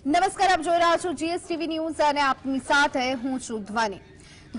નમસ્કાર, આપ જોઈ રહ્યા છો જીએસટીવી ન્યૂઝ અને આપની સાથે હું છું ધ્વની।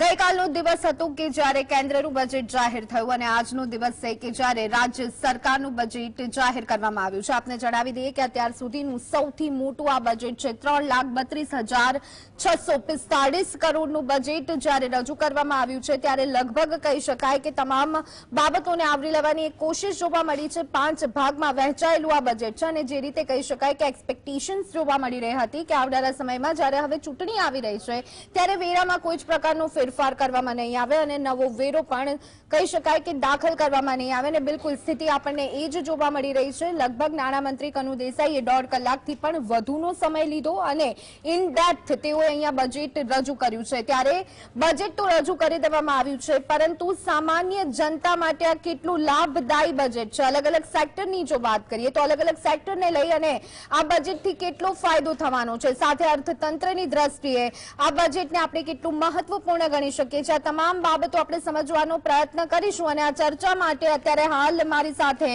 ગઈકાલનો દિવસ હતો કે જ્યારે કેન્દ્રનું બજેટ જાહેર થયું અને આજનો દિવસ છે કે જ્યારે રાજ્ય સરકારનું બજેટ જાહેર કરવામાં આવ્યું છે। આપને જણાવી દઈએ કે અત્યાર સુધીનું સૌથી મોટું આ બજેટ છે। 3,32,645 કરોડનું બજેટ જ્યારે રજૂ કરવામાં આવ્યું છે ત્યારે લગભગ કહી શકાય કે તમામ બાબતોને આવરી લેવાની એક કોશિશ જોવા મળી છે। 5 ભાગમાં વહેંચાયેલું આ બજેટ છે અને જે રીતે કહી શકાય કે એક્સપેક્ટેશન્સ જોવા મળી રહી હતી કે આવનારા સમયમાં જ્યારે હવે ચૂંટણી આવી રહી છે ત્યારે વેરામાં કોઈ જ પ્રકારનો ફેરફાર કરવામાં નહીં આવે અને નવો વેરો પણ કહી શકાય કે દાખલ કરવામાં નહીં આવે અને બિલકુલ સ્થિતિ આપણને એ જ જોવા મળી રહી છે। લગભગ નાણામંત્રી કનુ દેસાઈએ 1.5 કલાકથી પણ વધુનો સમય લીધો અને ઇન ડેપ્થ તેઓએ અહીંયા બજેટ રજૂ કર્યું છે। ત્યારે બજેટ તો રજૂ કરી દેવામાં આવ્યું છે પરંતુ સામાન્ય જનતા માટે આ કેટલું લાભદાયી બજેટ છે। અલગ અલગ સેક્ટરની જો વાત કરીએ તો અલગ અલગ સેક્ટરને લઈ અને આ બજેટથી કેટલો ફાયદો થવાનો છે, સાથે અર્થતંત્રની દ્રષ્ટિએ આ બજેટને આપણે કેટલું મહત્વપૂર્ણ ગણી શકીએ છીએ। આ તમામ બાબતો આપણે સમજવાનો પ્રયત્ન કરીશું અને આ ચર્ચા માટે અત્યારે હાલ મારી સાથે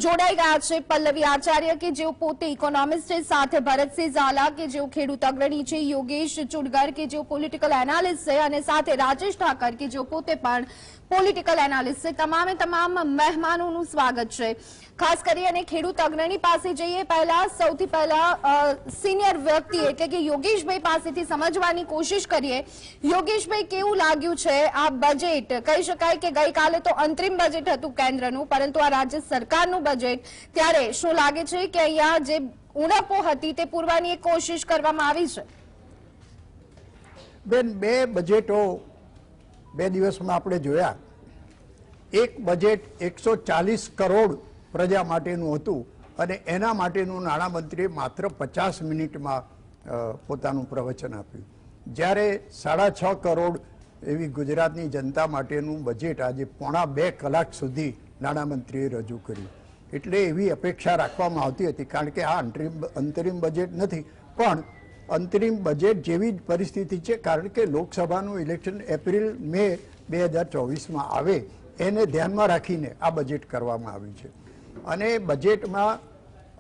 જોડાઈ ગયા છે પલ્લવી આચાર્ય કે જેઓ પોતે ઇકોનોમિસ્ટ છે, સાથે ભરતસિંહ ઝાલા કે જેઓ ખેડૂત અગ્રણી છે, યોગેશ ચુડગર કે જેઓ પોલિટિકલ એનાલિસ્ટ છે અને સાથે રાજેશ ઠાકર કે જેઓ પોતે પણ પોલિટિકલ એનાલિસ્ટ છે। તમામે તમામ મહેમાનોનું સ્વાગત છે। ખાસ કરીને ખેડૂત અગ્રણી પાસે જઈએ પહેલા સૌથી પહેલા સિનિયર વ્યક્તિ એટલે કે યોગેશભાઈ પાસેથી સમજવાની કોશિશ કરીએ। યોગેશભાઈ, કેવું લાગ્યું છે આ બજેટ? કહી શકાય કે ગઈકાલે તો અંતરિમ બજેટ હતું કેન્દ્રનું, પરંતુ આ રાજ્ય સરકારનું બજેટ, ત્યારે શું લાગે છે કે અહીંયા જે ઉણપો હતી તે પૂરવાની એક કોશિશ કરવામાં આવી છે? બેન, બે બજેટો 2 દિવસમાં આપણે જોયા। એક બજેટ 140 કરોડ પ્રજા માટેનું હતું અને એના માટેનું નાણામંત્રીએ માત્ર 50 મિનિટમાં પોતાનું પ્રવચન આપ્યું, જ્યારે 6.5 કરોડ એવી ગુજરાતની જનતા માટેનું બજેટ આજે 1.5 કલાક સુધી નાણામંત્રીએ રજૂ કર્યું। એટલે એવી અપેક્ષા રાખવામાં આવતી હતી, કારણ કે આ અંતરિમ બજેટ નથી પણ અંતરિમ બજેટ જેવી જ પરિસ્થિતિ છે, કારણ કે લોકસભાનું ઇલેક્શન એપ્રિલ-મે 2024માં આવે એને ધ્યાનમાં રાખીને આ બજેટ કરવામાં આવ્યું છે। અને બજેટમાં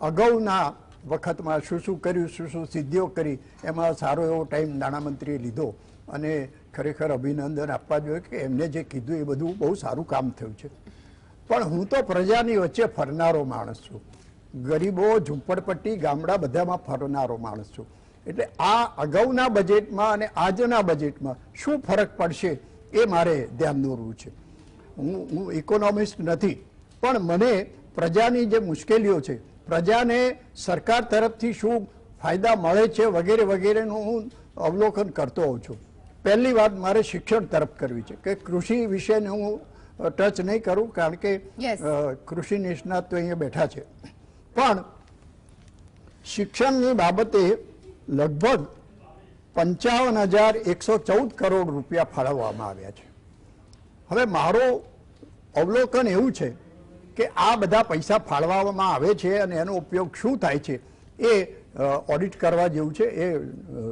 અગાઉના વખતમાં શું શું કર્યું, શું શું સિદ્ધિઓ કરી, એમાં સારો એવો ટાઈમ નાણામંત્રીએ લીધો અને ખરેખર અભિનંદન આપવા જોઈએ કે એમને જે કીધું એ બધું બહુ સારું કામ થયું છે। પણ હું તો પ્રજાની વચ્ચે ફરનારો માણસ છું, ગરીબો, ઝૂંપડપટ્ટી, ગામડા બધામાં ફરનારો માણસ છું। એટલે આ અગાઉના બજેટમાં અને આજના બજેટમાં શું ફરક પડશે એ મારે ધ્યાન દોરવું છે। હું ઇકોનોમિસ્ટ નથી, પણ મને પ્રજાની જે મુશ્કેલીઓ છે, પ્રજાને સરકાર તરફથી શું ફાયદા મળે છે વગેરે વગેરેનું હું અવલોકન કરતો હોઉં છું। પહેલી વાત મારે શિક્ષણ તરફ કરવી છે કે કૃષિ વિશેને હું ટચ નહીં કરું, કારણ કે કૃષિ નિષ્ણાત તો અહીંયા બેઠા છે, પણ શિક્ષણની બાબતે લગભગ 55,114 કરોડ રૂપિયા ફાળવવામાં આવ્યા છે। હવે મારું અવલોકન એવું છે કે આ બધા પૈસા ફાળવવામાં આવે છે અને એનો ઉપયોગ શું થાય છે એ ઓડિટ કરવા જેવું છે। એ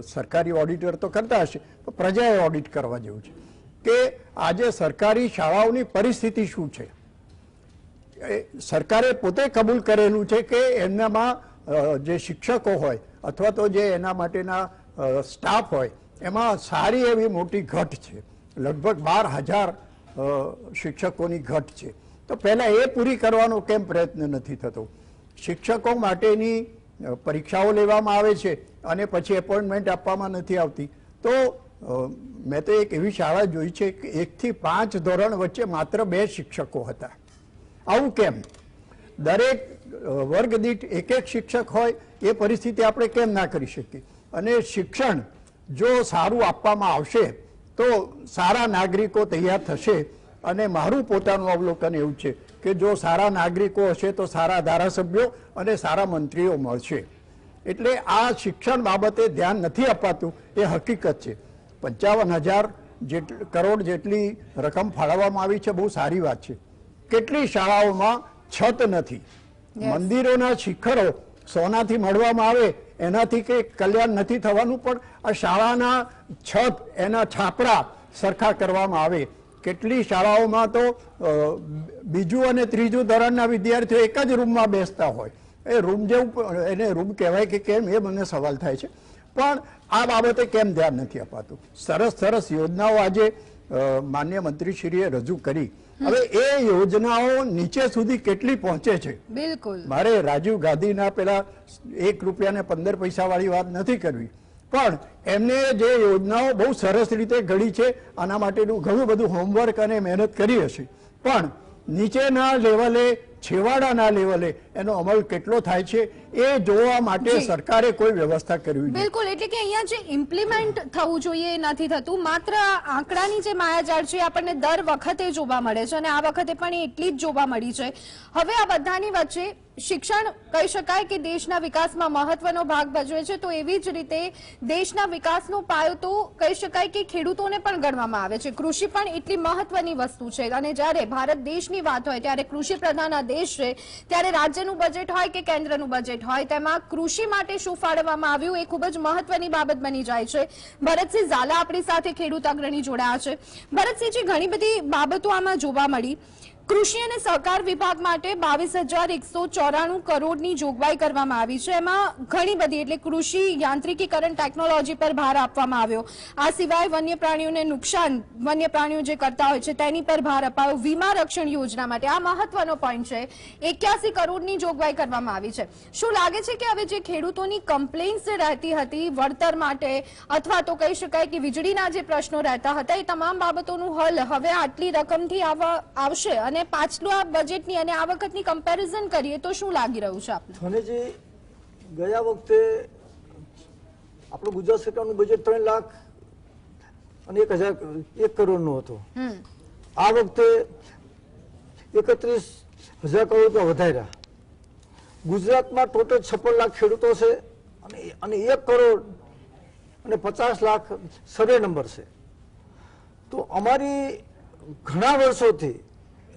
સરકારી ઓડિટર તો કરતા હશે, પણ પ્રજાએ ઓડિટ કરવા જેવું છે કે આજે સરકારી શાળાઓની પરિસ્થિતિ શું છે। સરકારે પોતે કબૂલ કરેલું છે કે એમનામાં જે શિક્ષકો હોય અથવા તો જે એના માટેના સ્ટાફ હોય એમાં સારી એવી મોટી ઘટ છે, લગભગ 12,000 શિક્ષકોની ઘટ છે। તો પહેલાં એ પૂરી કરવાનો કેમ પ્રયત્ન નથી થતો? શિક્ષકો માટેની પરીક્ષાઓ લેવામાં આવે છે અને પછી એપોઇન્ટમેન્ટ આપવામાં નથી આવતી। તો મેં તો એક એવી શાળા જોઈ છે કે 1 થી 5 ધોરણ વચ્ચે માત્ર 2 શિક્ષકો હતા। આવું કેમ? દરેક વર્ગ દીઠ 1 શિક્ષક હોય એ પરિસ્થિતિ આપણે કેમ ના કરી શકીએ? અને શિક્ષણ જો સારું આપવામાં આવશે તો સારા નાગરિકો તૈયાર થશે। અને મારું પોતાનું અવલોકન એવું છે કે જો સારા નાગરિકો હશે તો સારા ધારાસભ્યો અને સારા મંત્રીઓ મળશે। એટલે આ શિક્ષણ બાબતે ધ્યાન નથી અપાતું એ હકીકત છે। 55,000 કરોડ જેટલી રકમ ફાળવવામાં આવી છે, બહુ સારી વાત છે। કેટલી શાળાઓમાં છત નથી, મંદિરોના શિખરો સોનાથી મળવામાં આવે એનાથી કંઈ કલ્યાણ નથી થવાનું, પણ આ શાળાના છત, એના છાપરા સરખા કરવામાં આવે। કેટલી શાળાઓમાં તો બીજું અને ત્રીજું ધોરણના વિદ્યાર્થીઓ એક જ રૂમમાં બેસતા હોય, એ રૂમ જેવું એને રૂમ કહેવાય કે કેમ એ મને સવાલ થાય છે. પણ આ બાબતે કેમ ધ્યાન નથી અપાતું? સરસ સરસ યોજનાઓ આજે માન્ય મંત્રીશ્રીએ રજૂ કરી. હવે એ યોજનાઓ નીચે સુધી કેટલી પહોંચે છે? બિલકુલ, મારે રાજીવ ગાંધીના પેલા 1 રૂપિયા ને 15 પૈસા વાળી વાત નથી કરવી, પણ એમને જે યોજનાઓ બહુ સરસ રીતે ઘડી છે, આના માટેનું ઘણું બધું હોમવર્ક અને મહેનત કરી હશે, પણ નીચેના લેવલે, છેવાડાના લેવલે એનો અમલ કેટલો થાય છે એ જોવા માટે સરકારે કોઈ વ્યવસ્થા કરવી જોઈએ. બિલકુલ. એટલે કે અહીંયા જે ઇમ્પ્લિમેન્ટ થવું જોઈએ એ નથી થતું. માત્ર આંકડાની જે માયાજાળ છે આપણને દર વખતે જોવા મળે છે અને આ વખતે પણ એ એટલી જ જોવા મળી છે. હવે આ બધાની વચ્ચે શિક્ષણ કહી શકાય કે દેશના વિકાસમાં મહત્વનો ભાગ ભજવે છે, તો એવી જ રીતે દેશના વિકાસનો પાયો તો કહી શકાય કે ખેડૂતોને પણ ગણવામાં આવે છે. કૃષિ પણ એટલી મહત્વની વસ્તુ છે અને જ્યારે ભારત દેશની વાત હોય ત્યારે કૃષિ પ્રધાન દેશ છે ત્યારે રાજ્યનું બજેટ હોય કે કેન્દ્રનું બજેટ હોય તેમાં કૃષિ માટે શું ફાળવવામાં આવ્યું એ ખૂબ જ મહત્વની બાબત બની જાય છે. ભરતસિંહ ઝાલા આપણી સાથે ખેડૂત અગ્રણી જોડાયા છે. ભરતસિંહજી, ઘણી બધી બાબતો આમાં જોવા મળી. કૃષિ અને સહકાર વિભાગ માટે 22,194 કરોડની જોગવાઈ કરવામાં આવી છે. એમાં ઘણી બધી એટલે કૃષિ યાંત્રિકીકરણ ટેકનોલોજી પર ભાર આપવામાં આવ્યો. આ સિવાય વન્ય પ્રાણીઓને નુકસાન વન્ય પ્રાણીઓ જે કરતા હોય છે તેની પર ભાર અપાયો. વીમા રક્ષણ યોજના માટે આ મહત્વનો પોઈન્ટ છે, 81 કરોડની જોગવાઈ કરવામાં આવી છે. શું લાગે છે કે હવે જે ખેડૂતોની કમ્પ્લેન્ટ્સ રહેતી હતી વળતર માટે અથવા તો કહી શકાય કે વીજળીના જે પ્રશ્નો રહેતા હતા એ તમામ બાબતોનું હલ હવે આટલી રકમથી આવશે અને પાછલું આ બજેટની અને આ વખતની કમ્પેરિઝન કરીએ તો શું લાગી રહ્યું છે આપને? ધનેજી, ગયા વખતે આપણું ગુજરાત સરકારનું બજેટ 3,01,001 કરોડનું હતું. આ વખતે 31,000 કરોડ રૂપિયા વધાર્યા. ગુજરાતમાં ટોટલ 56 લાખ ખેડૂતો છે અને 1 કરોડ અને 50 લાખ સર્વે નંબર છે. તો અમારી ઘણા વર્ષોથી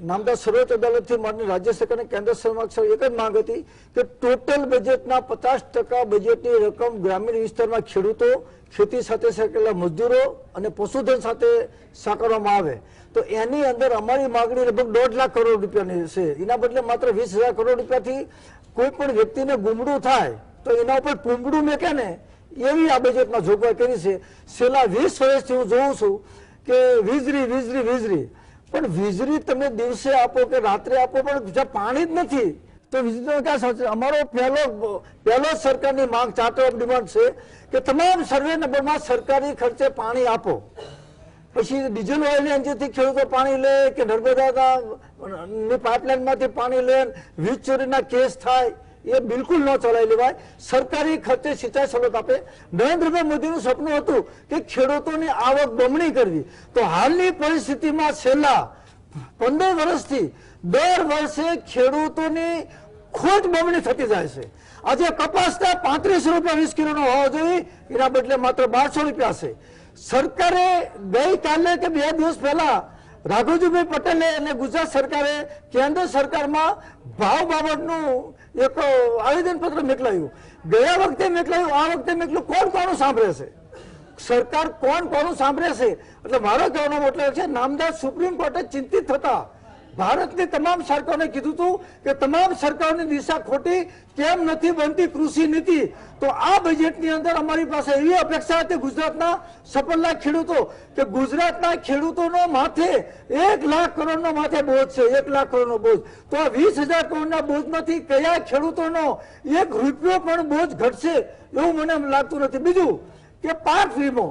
નામદાર સર્વોચ્ચ અદાલતથી માન્ય રાજ્ય સરકાર અને કેન્દ્ર સમક્ષ એક જ માંગ હતી કે ટોટલ બજેટના 50% બજેટની રકમ ગ્રામીણ વિસ્તારમાં ખેડૂતો, ખેતી સાથે સંકળાયેલા મજદૂરો અને પશુધન સાથે સાંકળવામાં આવે. તો એની અંદર અમારી માંગણી લગભગ 1.5 લાખ કરોડ રૂપિયાની છે. એના બદલે માત્ર 20,000 કરોડ રૂપિયાથી કોઈ પણ વ્યક્તિને ગુમડું થાય તો એના ઉપર પૂંગડું મેકે ને એવી આ બજેટમાં જોગવાઈ કરી છે. છેલ્લા 20 વર્ષથી હું જોઉં છું કે વીજળી પણ વીજળી તમે દિવસે આપો કે રાત્રે આપો પણ જ્યાં પાણી જ નથી તો વીજળીનો ક્યાં સાચે? અમારો પહેલો સરકારની માંગ, ચાર્ટર ઓફ ડિમાન્ડ છે કે તમામ સર્વે નંબરમાં સરકારી ખર્ચે પાણી આપો. પછી ડીઝલ ઓઇલની એન્જિનથી ખેડૂતો પાણી લે કે નર્મદાની પાઇપલાઇનમાંથી પાણી લે, વીજ ચોરીના કેસ થાય એ બિલકુલ ન ચલાવી લેવાય. સરકારી ખર્ચે સિંચાઈ સવલત આપે. નરેન્દ્રભાઈ મોદીનું સપનું હતું કે ખેડૂતોની આવક બમણી કરવી. તો હાલની પરિસ્થિતિમાં છેલ્લા 15 વર્ષથી દર વર્ષે ખેડૂતોની ખોટ બમણી થતી જાય છે. આજે કપાસના 35 રૂપિયા 20 કિલોનો હોવો જોઈએ, એના બદલે માત્ર 1200 રૂપિયા છે. સરકારે ગઈકાલે કે 2 દિવસ પહેલા રાઘવજીભાઈ પટેલે અને ગુજરાત સરકારે કેન્દ્ર સરકારમાં ભાવ બાબતનું એક આવેદનપત્ર મોકલાયું. ગયા વખતે મોકલાયું, આ વખતે મોકલ્યું. કોણ કોનું સાંભળે છે? સરકાર કોનું સાંભળે છે? એટલે મારો કહેવાનો મતલબ છે નામદાર સુપ્રીમ કોર્ટે ચિંતિત થતા ભારતની તમામ સરકારોને કીધું હતું કે તમામ સરકારોની દિશા ખોટી કેમ નથી બનતી કૃષિ નીતિ. તો આ બજેટની અંદર અમારી પાસે એવી અપેક્ષા હતી ગુજરાતના 56 લાખ ખેડૂતો કે ગુજરાતના ખેડૂતોનો માથે 1 લાખ કરોડનો માથે બોજ છે, 1 લાખ કરોડનો બોજ. તો આ 20,000 કરોડના બોજમાંથી કયા ખેડૂતોનો 1 રૂપિયો પણ બોજ ઘટશે એવું મને લાગતું નથી. બીજું કે પાક વીમો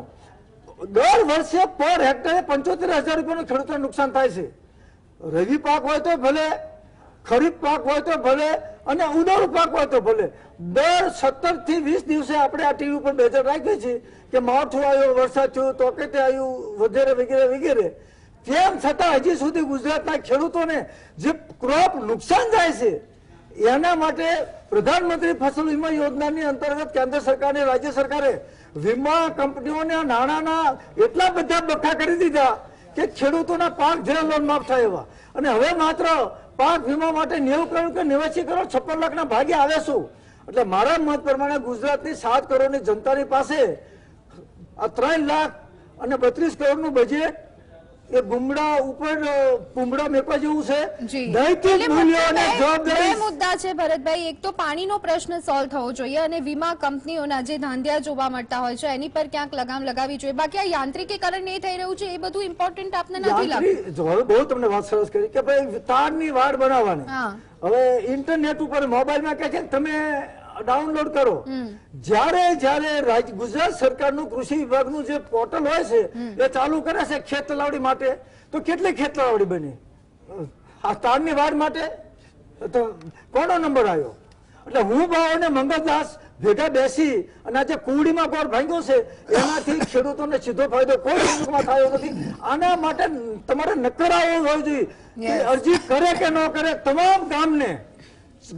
દર વર્ષે પર હેક્ટરે 75,000 રૂપિયાનું ખેડૂતોને નુકસાન થાય છે. રવિ પાક હોય તો ભલે, ખરીફ પાક હોય તો ભલે અને ઉનાળુ પાક હોય તો ભલે. દર 17 થી 20 દિવસે આપણે આ ટીવી ઉપર નજર રાખીએ છીએ કે માવઠું આવ્યો, વરસાદ થયો, તોકેતે આવ્યું, વગેરે વગેરે વગેરે. તેમ છતાં હજી સુધી ગુજરાતના ખેડૂતોને જે ક્રોપ નુકસાન જાય છે એના માટે પ્રધાનમંત્રી ફસલ વીમા યોજનાની અંતર્ગત કેન્દ્ર સરકાર અને રાજ્ય સરકારે વીમા કંપનીઓના નાણાંના એટલા બધા બખા કરી દીધા કે ખેડૂતોના પાક જે લોન માફ થાય એવા. અને હવે માત્ર પાક વીમા માટે 90 કરોડ કે 89 કરોડ 56 લાખના ભાગે આવે શું? એટલે મારા મત પ્રમાણે ગુજરાતની 7 કરોડની જનતાની પાસે આ 3 લાખ અને 32 કરોડનું બજેટ એ ગુમડા ઉપર પુમડા મેકવા જેવું છે. જી. નૈતિક એટલે મૂલ્યો અને બે જવાબદારી મુદ્દા છે ભરતભાઈ. એક તો પાણીનો પ્રશ્ન સોલ્વ થવો જોઈએ અને વીમા કંપનીઓના જે ધાંધિયા જોવા મળતા હોય છે એની પર ક્યાંક લગામ લગાવવી જોઈએ. બાકી આ યાંત્રિકીકરણ એ થઈ રહ્યું છે એ બધું ઇમ્પોર્ટન્ટ આપને નથી લાગતું? હવે બહુ તમને વાત સરસ કરી કે ભાઈ તારની વાડ બનાવવાની. હા. હવે ઇન્ટરનેટ ઉપર મોબાઈલમાં કહે છે તમે ડાઉનલોડ કરો. જ્યારે ગુજરાત સરકારનું કૃષિ વિભાગનું જે પોર્ટલ હોય છે એ ચાલુ કરે છે ખેત તલાવડી માટે, તો કેટલી ખેત તલાવડી બની આ તારની વાડ માટે? તો કોનો નંબર આવ્યો? એટલે હું ભાવ અને મંગલદાસ ભેગા બેસી અને આજે કુવડીમાં ગોળ ભાંગ્યો છે એનાથી ખેડૂતોને સીધો ફાયદો કોઈ ખેડૂતમાં થયો નથી. આના માટે તમારે નક્કર આવવું હોવું જોઈએ કે અરજી કરે કે ન કરે તમામ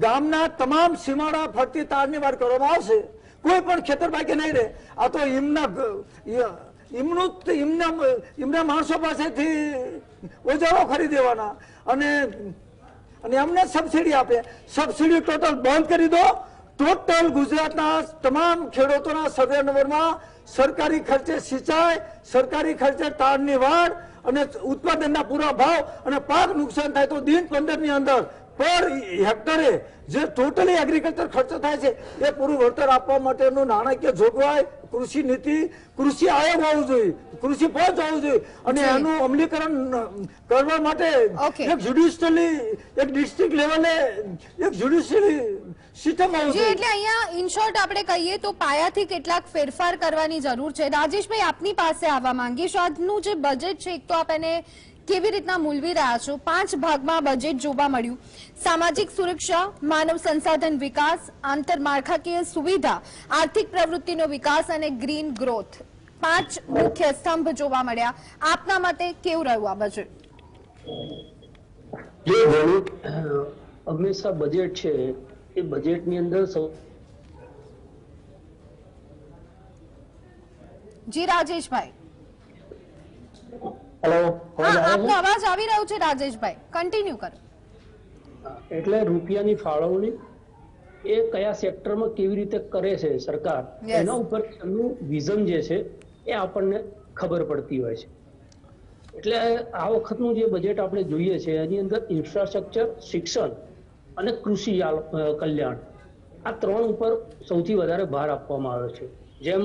ગામના તમામ સીમાડા ફરતી તારની વાત કરવામાં આવશે. કોઈ પણ ખેતર બાકી નહીં રહે. આ તો એમના માણસો પાસેથી ઓજારો ખરીદેવાના અને એમને સબસિડી આપે. સબસિડી ટોટલ બંધ કરી દો. ટોટલ ગુજરાતના તમામ ખેડૂતોના સર્વે નંબરમાં સરકારી ખર્ચે સિંચાઈ, સરકારી ખર્ચે તારની વાડ અને ઉત્પાદનના પૂરા ભાવ અને પાક નુકસાન થાય તો દિન 15 ની અંદર પર હેક્ટરે જે ટોટલી એગ્રીકલ્ચર ખર્ચો થાય છે એ પૂરું વળતર આપવા માટેનું નાણાકીય જોગવાઈ કૃષિ નીતિ, કૃષિ આયોગ હોવું જોઈએ, કૃષિ પંચ હોવું જોઈએ અને એનું અમલીકરણ કરવા માટે એક જ્યુડિશિયલી, એક ડિસ્ટ્રિક્ટ લેવલે એક જ્યુડિશિયલી સિસ્ટમ હોવું જોઈએ. એટલે અહીંયા ઇન શોર્ટ આપણે કહીએ તો પાયાથી કેટલાક ફેરફાર કરવાની જરૂર છે. રાજેશભાઈ, આપની પાસે આવવા માંગીશ. આજનું જે બજેટ છે એક તો આપ એને કેવી રીતના મૂલવી રહ્યા છો? 5 ભાગમાં બજેટ જોવા મળ્યું. સામાજિક સુરક્ષા, માનવ સંસાધન વિકાસ, આંતરમાળખાકીય સુવિધા, આર્થિક પ્રવૃત્તિનો વિકાસ અને ગ્રીન ગ્રોથ, 5 મુખ્ય સ્તંભ જોવા મળ્યા. આપના મતે કેવું રહ્યું આ બજેટ? હંમેશા બજેટ છે એ બજેટની અંદર જી રાજેશભાઈ. હેલો, આપનો અવાજ આવી રહ્યો છે રાજેશભાઈ, કન્ટિન્યુ કરો. એટલે રૂપિયાની ફાળવણી એ કયા સેક્ટરમાં કેવી રીતે કરે છે સરકાર, એના ઉપર એમનું વિઝન જે છે એ આપણને ખબર પડતી હોય છે. એટલે આ વખતનું જે બજેટ આપણે જોઈએ છે એની અંદર ઇન્ફ્રાસ્ટ્રક્ચર, શિક્ષણ અને કૃષિ કલ્યાણ આ 3 ઉપર સૌથી વધારે ભાર આપવામાં આવ્યો છે. જેમ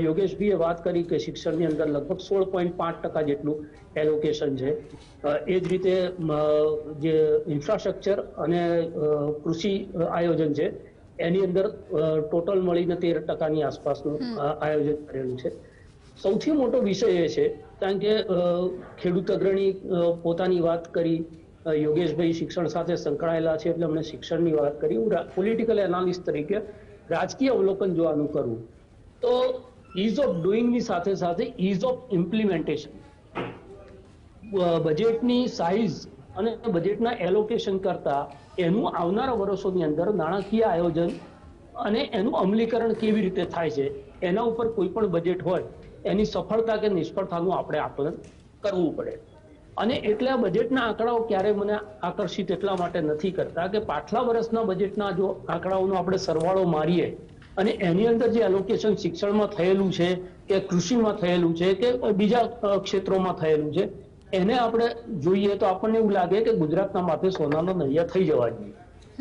યોગેશભાઈએ વાત કરી કે શિક્ષણની અંદર લગભગ 16.5% જેટલું એલોકેશન છે. એ જ રીતે જે ઇન્ફ્રાસ્ટ્રક્ચર અને કૃષિ આયોજન છે એની અંદર ટોટલ મળીને 13%ની આસપાસનું આયોજન કરેલું છે. સૌથી મોટો વિષય એ છે કારણ કે ખેડૂત અગ્રણી પોતાની વાત કરી, યોગેશભાઈ શિક્ષણ સાથે સંકળાયેલા છે એટલે અમને શિક્ષણની વાત કરી. હું પોલિટિકલ એનાલિસ્ટ તરીકે રાજકીય અવલોકન જો આનું કરવું તો ઇઝ ઓફ ડુઈંગની સાથે સાથે ઇઝ ઓફ ઇમ્પ્લિમેન્ટેશન, બજેટની સાઇઝ અને બજેટના એલોકેશન કરતા એનું આવનારા વર્ષોની અંદર નાણાકીય આયોજન અને એનું અમલીકરણ કેવી રીતે થાય છે એના ઉપર કોઈ પણ બજેટ હોય એની સફળતા કે નિષ્ફળતાનું આપણે આકલન કરવું પડે. અને એટલે આ બજેટના આંકડાઓ ક્યારે મને આકર્ષિત એટલા માટે નથી કરતા કે પાછલા વર્ષના બજેટના જો આંકડાઓનો આપણે સરવાળો મારીએ અને એની અંદર જે એલોકેશન શિક્ષણમાં થયેલું છે કે કૃષિમાં થયેલું છે કે બીજા ક્ષેત્રોમાં થયેલું છે એને આપણે જોઈએ તો આપણને એવું લાગે કે ગુજરાતના માથે સોનાનો નળિયા થઈ જવા જોઈએ.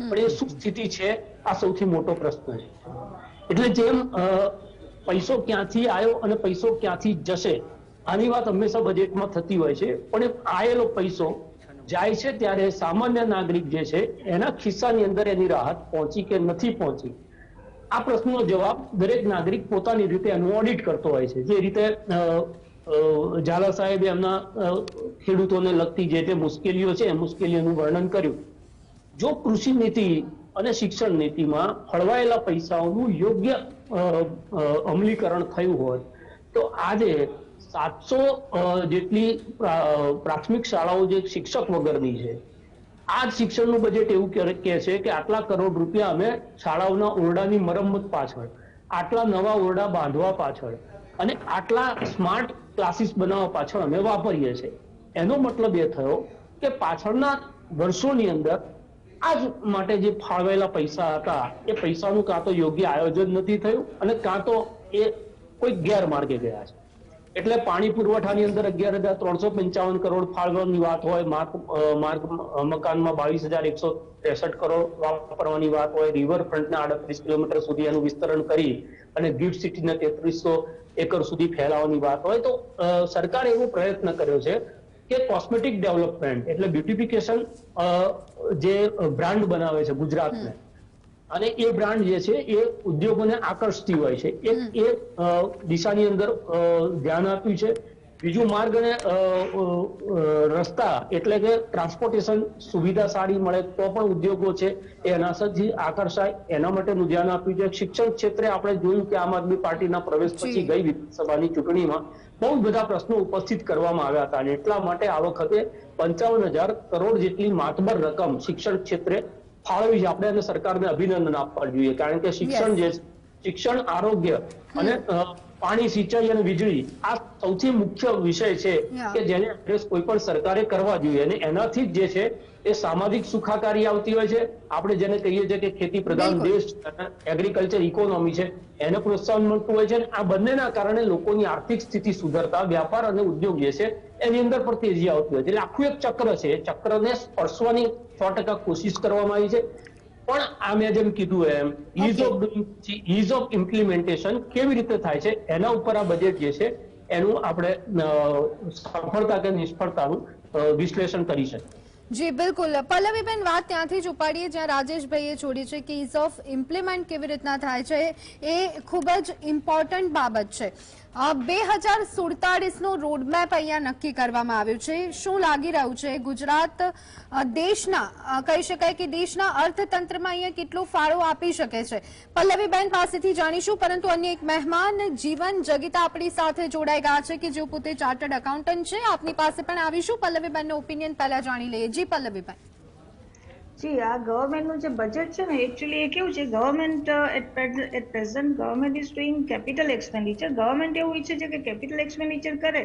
પણ એ શું સ્થિતિ છે આ સૌથી મોટો પ્રશ્ન છે. એટલે જેમ પૈસો ક્યાંથી આવ્યો અને પૈસો ક્યાંથી જશે આની વાત હંમેશા બજેટમાં થતી હોય છે, પણ એ આયેલો પૈસો જાય છે ત્યારે સામાન્ય નાગરિક જે છે એના ખિસ્સાની અંદર એની રાહત પહોંચી કે નથી પહોંચી આ પ્રશ્નનો જવાબ દરેક નાગરિક પોતાની રીતે એનું ઓડિટ કરતો હોય છે. જે રીતે ઝાલા સાહેબે એમના ખેડૂતોને લગતી જે તે મુશ્કેલીઓ છે એ મુશ્કેલીઓનું વર્ણન કર્યું. જો કૃષિ નીતિ અને શિક્ષણ નીતિમાં ફળવાયેલા પૈસાઓનું યોગ્ય અમલીકરણ થયું હોત તો આજે 700 જેટલી પ્રાથમિક શાળાઓ જે શિક્ષક વગરની છે, આ જ શિક્ષણનું બજેટ એવું કહે છે કે આટલા કરોડ રૂપિયા અમે શાળાઓના ઓરડાની મરમ્મત પાછળ, આટલા નવા ઓરડા બાંધવા પાછળ અને આટલા સ્માર્ટ ક્લાસીસ બનાવવા પાછળ અમે વાપરીએ છીએ. એનો મતલબ એ થયો કે પાછળના વર્ષોની અંદર આ જ માટે જે ફાળવેલા પૈસા હતા એ પૈસાનું કાં તો યોગ્ય આયોજન નથી થયું અને કાં તો એ કોઈ ગેરમાર્ગે ગયા છે. એટલે પાણી પુરવઠાની અંદર 11,355 કરોડ ફાળવવાની વાત હોય, માર્ગ મકાનમાં 22,163 કરોડ વાપરવાની વાત હોય, રિવરફ્રન્ટના 38 કિલોમીટર સુધી એનું વિસ્તરણ કરી અને ગિફ્ટ સિટીને 3300 એકર સુધી ફેલાવવાની વાત હોય, તો સરકારે એવો પ્રયત્ન કર્યો છે કે કોસ્મેટિક ડેવલપમેન્ટ એટલે બ્યુટિફિકેશન જે બ્રાન્ડ બનાવે છે ગુજરાતને, અને એ બ્રાન્ડ જે છે એ ઉદ્યોગોને આકર્ષતી હોય છે, એ દિશાની અંદર ધ્યાન આપ્યું છે. બીજું, માર્ગ અને રસ્તા એટલે કે ટ્રાન્સપોર્ટેશન સુવિધા સારી મળે તો પણ ઉદ્યોગો છે એ એનાથી આકર્ષાય, એના માટેનું ધ્યાન આપ્યું છે. શિક્ષણ ક્ષેત્રે આપણે જોયું કે આમ આદમી પાર્ટીના પ્રવેશ પછી ગઈ વિધાનસભાની ચૂંટણીમાં બહુ બધા પ્રશ્નો ઉપસ્થિત કરવામાં આવ્યા હતા, અને એટલા માટે આ વખતે 55,000 કરોડ જેટલી માતબર રકમ શિક્ષણ ક્ષેત્રે ફાળવી છે. આપણે એને સરકારને અભિનંદન આપવા જોઈએ, કારણ કે શિક્ષણ જે શિક્ષણ, આરોગ્ય અને પાણી, સિંચાઈ અને વીજળી આ સૌથી મુખ્ય વિષય છે કે જેને એડ્રેસ કોઈ પણ સરકારે કરવા જોઈએ, અને એનાથી જ જે છે એ સામાજિક સુખાકારી આવતી હોય છે. આપણે જેને કહીએ છીએ કે ખેતી પ્રધાન દેશ, એગ્રીકલ્ચર ઇકોનોમી છે, એને પ્રોત્સાહન મળતું હોય છે, અને આ બંનેના કારણે લોકોની આર્થિક સ્થિતિ સુધરતા વ્યાપાર અને ઉદ્યોગ જે છે એની અંદર પણ તેજી આવતી હોય છે. એટલે આખું એક ચક્ર છે, એ ચક્રને સ્પર્શવાની 100% કોશિશ કરવામાં આવી છે. પણ આ મેં જેમ કીધું એમ ઇઝ ઓફ ઇમ્પ્લિમેન્ટેશન કેવી રીતે થાય છે એના ઉપર આ બજેટ જે છે એનું આપણે સફળતા કે નિષ્ફળતાનું વિશ્લેષણ કરી શકીએ. જી બિલકુલ. પલ્લવીબેન, વાત ત્યાંથી જ ઉપાડીએ જ્યાં રાજેશભાઈએ છોડી છે કે ઇઝ ઓફ ઇમ્પ્લિમેન્ટ કેવી રીતના થાય છે, એ ખૂબ જ ઇમ્પોર્ટન્ટ બાબત છે. 2047 નો રોડમેપ અહીંયા નક્કી કરવામાં આવ્યું છે. શું લાગી રહ્યું છે ગુજરાત દેશના કહી શકાય કે દેશના અર્થતંત્રમાં અહીંયા કેટલો ફાળો આપી શકે છે? પલ્લવીબેન પાસેથી જાણીશું, પરંતુ અન્ય એક મહેમાન જીવન જગીતા આપણી સાથે જોડાઈ ગયા છે કે જેઓ પોતે ચાર્ટર્ડ એકાઉન્ટન્ટ છે. આપની પાસે પણ આવીશું. પલ્લવીબેનનો ઓપિનિયન પહેલા જાણી લઈએ. જી પલ્લવીબેન. જી, આ ગવર્મેન્ટનું જે બજેટ છે ને, એકચ્યુઅલી એ કેવું છે, government at present government is doing capital expenditure. Government એવું ઈચ્છે છે કે કેપિટલ એક્સપેન્ડિચર કરે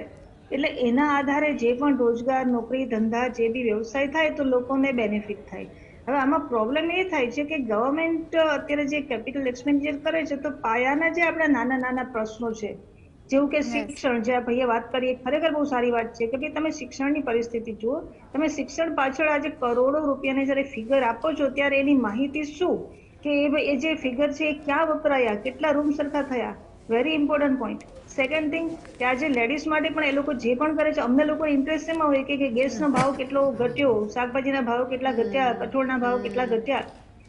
એટલે એના આધારે જે પણ રોજગાર, નોકરી, ધંધા, જે બી વ્યવસાય થાય તો લોકોને બેનિફિટ થાય. હવે આમાં પ્રોબ્લેમ એ થાય છે કે ગવર્મેન્ટ અત્યારે જે કેપિટલ એક્સપેન્ડિચર કરે છે તો પાયાના જે આપણા નાના નાના પ્રશ્નો છે, જેવું કે શિક્ષણ, જે ભાઈએ વાત કરી, ખરેખર બહુ સારી વાત છે કે ભાઈ તમે શિક્ષણની પરિસ્થિતિ જુઓ. તમે શિક્ષણ પાછળ આજે કરોડો રૂપિયાની જ્યારે ફિગર આપો છો ત્યારે એની માહિતી શું, કે એ જે ફિગર છે એ ક્યાં વપરાયા, કેટલા રૂમ સરખા થયા, very important point. Second thing કે આજે લેડીઝ માટે પણ એ લોકો જે પણ કરે છે, અમને લોકો ઇન્ટરેસ્ટ એમાં હોય કે ગેસનો ભાવ કેટલો ઘટ્યો, શાકભાજીના ભાવ કેટલા ઘટ્યા, કઠોળના ભાવ કેટલા ઘટ્યા.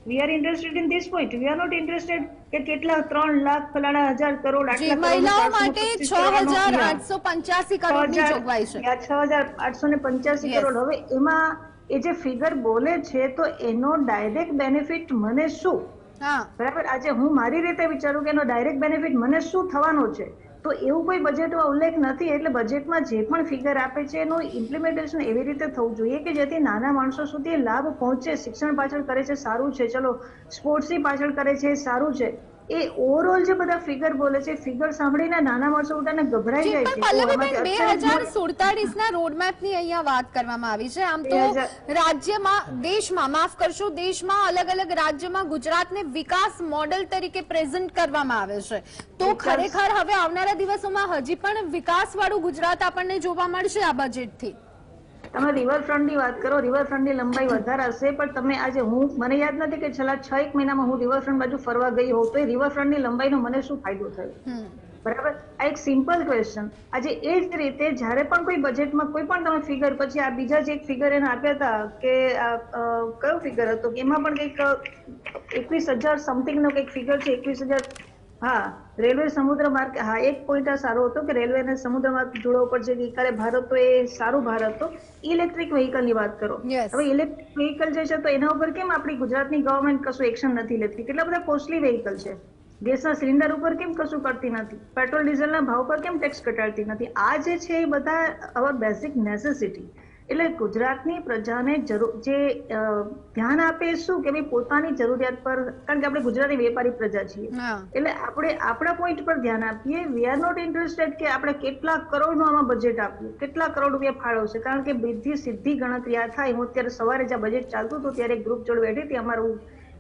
We are interested in this point. We are not interested કે કેટલા 3 લાખ ફલાણા હજાર કરોડ આટલા મહિલાઓ માટે 6,885 કરોડની જોગવાઈ છે. 6,885 કરોડ. હવે એમાં એ જે ફિગર બોલે છે તો એનો ડાયરેક્ટ બેનિફિટ મને શું? બરાબર, આજે હું મારી રીતે વિચારું કે એનો ડાયરેક્ટ બેનિફિટ મને શું થવાનો છે, તો એવું કોઈ બજેટમાં ઉલ્લેખ નથી. એટલે બજેટમાં જે પણ ફિગર આપે છે એનું ઇમ્પ્લિમેન્ટેશન એવી રીતે થવું જોઈએ કે જેથી નાના માણસો સુધી લાભ પહોંચે. શિક્ષણ પાછળ કરે છે સારું છે, ચલો સ્પોર્ટ્સની પાછળ કરે છે સારું છે, એ ઓવરઓલ જે બધા ફિગર બોલે છે, ફિગર સાંભળીને નાના માણસો ઉડાને ગભરાઈ જાય છે. 2047 ના રોડમેપની અહીંયા વાત કરવામાં આવી છે. આમ તો રાજ્યમાં, દેશમાં, માફ કરશો, દેશમાં અલગ અલગ રાજ્યમાં ગુજરાતને વિકાસ મોડેલ તરીકે પ્રેઝન્ટ કરવામાં આવે છે. તો ખરેખર હવે આવનારા દિવસોમાં હજી પણ વિકાસ વાળું ગુજરાત આપણને જોવા મળશે આ બજેટથી? તમે રિવરફ્રન્ટની વાત કરો, રિવરફ્રન્ટની લંબાઈ વધારે હશે, પણ તમે આજે મને યાદ નથી કે છેલ્લા 6 મહિનામાં હું રિવરફ્રન્ટ બાજુ ફરવા ગઈ હોઉં તો એ રિવરફ્રન્ટની લંબાઈનો મને શું ફાયદો થયો? બરાબર, આ એક સિમ્પલ ક્વેશ્ચન. આજે એ જ રીતે જ્યારે પણ કોઈ બજેટમાં કોઈ પણ તમે ફિગર, પછી આ બીજા જે એક ફિગર એને આપ્યા હતા કે કયો ફિગર હતો, એમાં પણ કંઈક 21,000 સમથિંગનો કંઈક ફિગર છે, 21,000. હા, રેલવે સમુદ્ર માર્ગ. હા, એક પોઈન્ટ આ સારો હતો કે રેલવે અને સમુદ્ર માર્ગ જોડવો પડશે. ગઈકાલે ભારત તો એ સારું ભારત તો ઇલેક્ટ્રિક વ્હીકલની વાત કરો. હવે ઇલેક્ટ્રિક વ્હીકલ જે છે તો એના ઉપર કેમ આપણી ગુજરાતની ગવર્મેન્ટ કશું એક્શન નથી લેતી? કેટલા બધા કોસ્ટલી વ્હીકલ છે. ગેસના સિલિન્ડર ઉપર કેમ કશું કરતી નથી? પેટ્રોલ ડીઝલના ભાવ પર કેમ ટેક્સ ઘટાડતી નથી? આ જે છે એ બધા અવર બેઝિક નેસેસિટી. એટલે ગુજરાતની પ્રજાને જે ધ્યાન આપે શું કે ભાઈ પોતાની જરૂરિયાત પર, કારણ કે આપણે ગુજરાતી વેપારી પ્રજા છીએ, એટલે આપણે આપણા પોઈન્ટ પર ધ્યાન આપીએ. વી આર નોટ ઇન્ટરેસ્ટેડ કે આપણે કેટલા કરોડનું આમાં બજેટ આપ્યું, કેટલા કરોડ રૂપિયા ફાળવશે, કારણ કે બધી સીધી ગણતરી આ થાય. હું અત્યારે સવારે જ્યાં બજેટ ચાલતું હતું ત્યારે એક ગ્રુપ જોડે બેઠી હતી, અમારું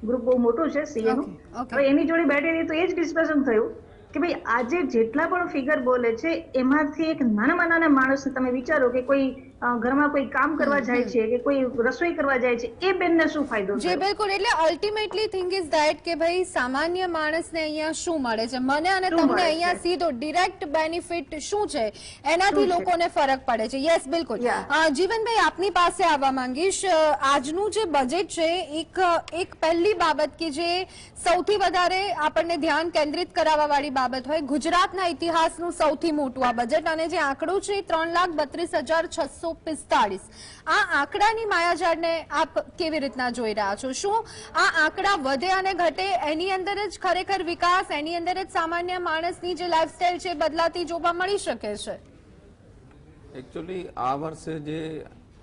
ગ્રુપ બહુ મોટું છે સીએનું. હવે એની જોડે બેઠી હતી તો એ જ ડિસ્કશન થયું કે ભાઈ આજે જેટલા પણ ફિગર બોલે છે એમાંથી એક નાનામાં નાના માણસને તમે વિચારો કે કોઈ ઘરમાં કોઈ કામ કરવા જાય છે કે કોઈ રસોઈ કરવા જાય છે, એ બેનને શું ફાયદો જી બિલકુલ. એટલે અલ્ટિમેટલી થિંગ ઇઝ ધેટ કે ભાઈ સામાન્ય માણસને અહીંયા શું મળે છે, મને અને તમને અહીંયા સીધો ડિરેક્ટ બેનિફિટ શું છે એનાથી લોકોને ફરક પડે છે. યસ બિલકુલ. જીવનભાઈ, આપની પાસે આવવા માંગીશ. આજનું જે બજેટ છે એક પહેલી બાબત કે જે સૌથી વધારે આપણને ધ્યાન કેન્દ્રિત કરાવવા વાળી બાબત હોય, ગુજરાતના ઇતિહાસનું સૌથી મોટું આ બજેટ, અને જે આંકડો છે 3,32,645. આ આંકડાની માયાજાળને આપ કેવી રીતના જોઈ રહ્યા છો? શું આ આંકડા વધે અને ઘટે એની અંદર જ ખરેખર વિકાસ, એની અંદર જ સામાન્ય માણસની જે લાઈફસ્ટાઈલ છે બદલાતી જોવા મળી શકે છે? એકચ્યુઅલી આ વર્ષે જે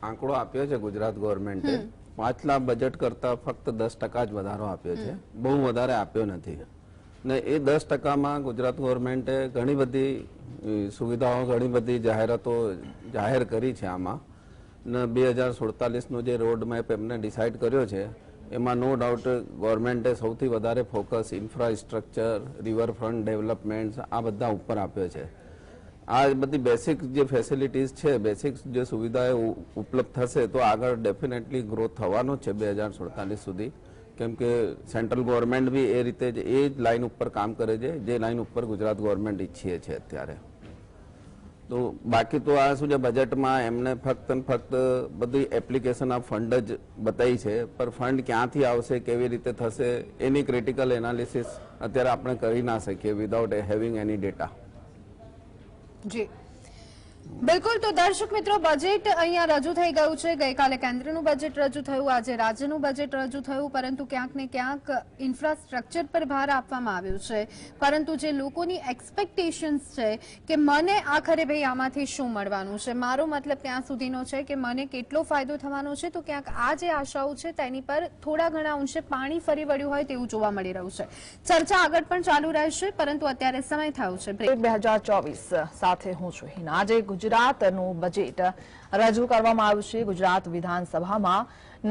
આંકડો આપ્યો છે ગુજરાત ગવર્મેન્ટે 5 લાખ બજેટ કરતા ફક્ત 10% જ વધારો આપ્યો છે, બહુ વધારે આપ્યો નથી. ને એ 10%માં ગુજરાત ગવર્મેન્ટે ઘણી બધી સુવિધાઓ, ઘણી બધી જાહેરાતો જાહેર કરી છે. આમાં ને 2047નો જે રોડ મેપ એમને ડિસાઇડ કર્યો છે એમાં નો ડાઉટ ગવર્મેન્ટે સૌથી વધારે ફોકસ ઇન્ફ્રાસ્ટ્રક્ચર, રિવરફ્રન્ટ ડેવલપમેન્ટ આ બધા ઉપર આપ્યો છે. આ બધી બેસિક જે ફેસિલિટીઝ છે, બેસિક જે સુવિધાઓ ઉપલબ્ધ થશે તો આગળ ડેફિનેટલી ગ્રોથ થવાનો જ છે 2047 સુધી. કેમ કે સેન્ટ્રલ ગવર્મેન્ટ બી એ રીતે જ એ જ લાઈન ઉપર કામ કરે છે જે લાઈન ઉપર ગુજરાત ગવર્મેન્ટ ઈચ્છીએ છે અત્યારે. તો બાકી તો આ શું છે, બજેટમાં એમને ફક્ત ને ફક્ત બધી એપ્લિકેશન આ ફંડ જ બતાવી છે, પણ ફંડ ક્યાંથી આવશે, કેવી રીતે થશે એની ક્રિટિકલ એનાલિસિસ અત્યારે આપણે કરી ના શકીએ વિધાઉટ હેવિંગ એની ડેટા. જી બિલકુલ. તો દર્શક મિત્રો, બજેટ અહીંયા રજૂ થઈ ગયું છે. ગઈકાલે કેન્દ્રનું બજેટ રજૂ થયું, આજે રાજ્યનું બજેટ રજૂ થયું, પરંતુ ક્યાંક ને ક્યાંક ઇન્ફ્રાસ્ટ્રક્ચર પર ભાર આપવામાં આવ્યો છે. પરંતુ જે લોકોની એક્સપેક્ટેશન્સ છે કે મને આખરે ભાઈ આમાંથી શું મળવાનું છે, મારો મતલબ ત્યાં સુધીનો છે કે મને કેટલો ફાયદો થવાનો છે, તો ક્યાંક આ જે આશાઓ છે તેની પર થોડા ઘણા અંશે પાણી ફરી વળ્યું હોય તેવું જોવા મળી રહ્યું છે. ચર્ચા આગળ પણ ચાલુ રહેશે, પરંતુ અત્યારે સમય થયો છે 2024 સાથે હું છું હિના. આજે ગુજરાતનું બજેટ રજૂ કરવામાં આવ્યું છે. ગુજરાત વિધાનસભામાં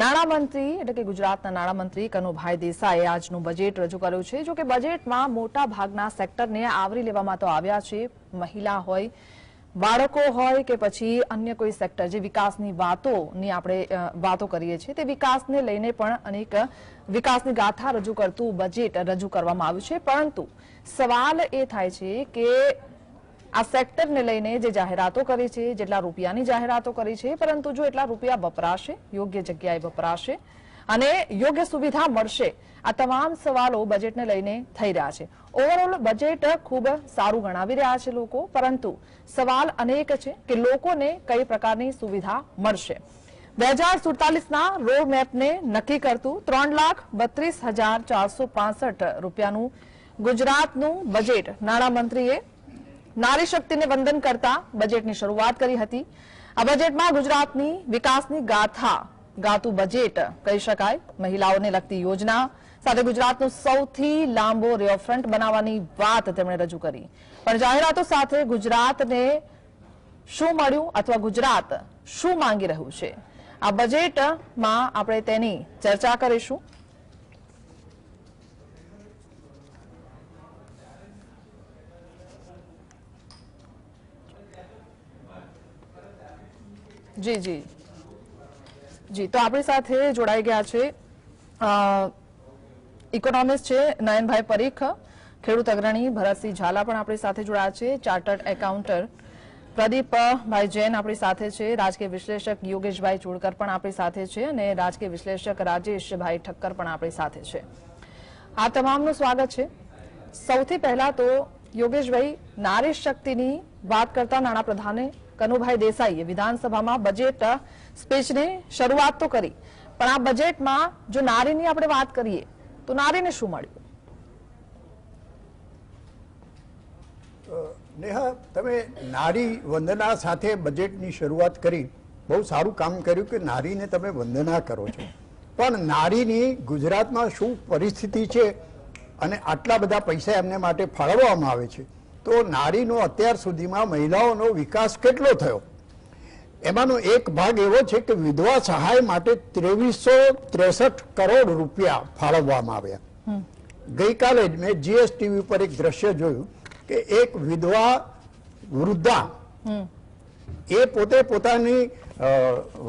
નાણામંત્રી એટલે કે ગુજરાતના નાણામંત્રી કનુભાઈ દેસાઈએ આજનું બજેટ રજૂ કર્યું છે. જો કે બજેટમાં મોટા ભાગના સેક્ટરને આવરી લેવામાં તો આવ્યા છે. મહિલા હોય, બાળકો હોય કે પછી અન્ય કોઈ સેક્ટર, જે વિકાસની વાતોની આપણે વાતો કરીએ છીએ, તે વિકાસને લઈને પણ અનેક વિકાસની ગાથા રજૂ કરતું બજેટ રજૂ કરવામાં આવ્યું છે. પરંતુ સવાલ એ થાય છે કે આ સેક્ટરને લઈને જે જાહેરાતો કરી છે, જેટલા રૂપિયાની જાહેરાતો કરી છે, પરંતુ જો એટલા રૂપિયા વપરાશે, યોગ્ય જગ્યાએ વપરાશે અને યોગ્ય સુવિધા મળશે, આ તમામ સવાલો બજેટને લઈને થઈ રહ્યા છે. ઓવરઓલ બજેટ ખૂબ સારું ગણાવી રહ્યા છે લોકો, પરંતુ સવાલ અનેક છે કે લોકોને કઈ પ્રકારની સુવિધા મળશે. 2047ના રોડ મેપને નક્કી કરતું 3,32,465 રૂપિયાનું ગુજરાતનું બજેટ નાણામંત્રીએ નારી શક્તિને વંદન કરતા બજેટની શરૂઆત કરી હતી. આ બજેટમાં ગુજરાતની વિકાસની ગાથા ગાતું બજેટ કહી શકાય. મહિલાઓને લગતી યોજના સાથે ગુજરાતનો સૌથી લાંબો રિવરફ્રન્ટ બનાવવાની વાત તેમણે રજૂ કરી. પણ જાહેરાતો સાથે ગુજરાતને શું મળ્યું અથવા ગુજરાત શું માંગી રહ્યું છે, આ બજેટમાં આપણે તેની ચર્ચા કરીશું. જી જી જી તો આપણી સાથે જોડાઈ ગયા છે ઇકોનોમિસ્ટ છે નયનભાઈ પરીખ, ખેડૂત અગ્રણી ભરતસિંહ ઝાલા પણ આપણી સાથે જોડાયા છે, ચાર્ટર્ડ એકાઉન્ટર પ્રદીપભાઈ જૈન આપણી સાથે છે, રાજકીય વિશ્લેષક યોગેશભાઈ ચુડકર પણ આપણી સાથે છે અને રાજકીય વિશ્લેષક રાજેશભાઈ ઠક્કર પણ આપણી સાથે છે. આ તમામનું સ્વાગત છે. સૌથી પહેલા તો યોગેશભાઈ, નારી શક્તિની વાત કરતા નાણાપ્રધાને કનુભાઈ દેસાઈએ વિધાનસભામાં બજેટ સ્પીચની શરૂઆત તો કરી, પણ આ બજેટમાં જો નારીની આપણે વાત કરીએ તો નારીને શું મળ્યું? નેહા, તમે નારી વંદના સાથે બજેટની શરૂઆત કરી, બહુ સારું કામ કર્યું કે નારીને તમે વંદના કરો છો. પણ નારીની ગુજરાતમાં શું પરિસ્થિતિ છે અને આટલા બધા પૈસા એમને માટે ફાળવવામાં આવે છે, તો નારીનો અત્યાર સુધીમાં મહિલાઓનો વિકાસ કેટલો થયો? એમાંનો એક ભાગ એવો છે કે વિધવા સહાય માટે 2363 કરોડ રૂપિયા ફાળવવામાં આવ્યા. ગઈકાલે જ મેં જીએસટીવી ઉપર એક દ્રશ્ય જોયું કે એક વિધવા વૃદ્ધા એ પોતે પોતાની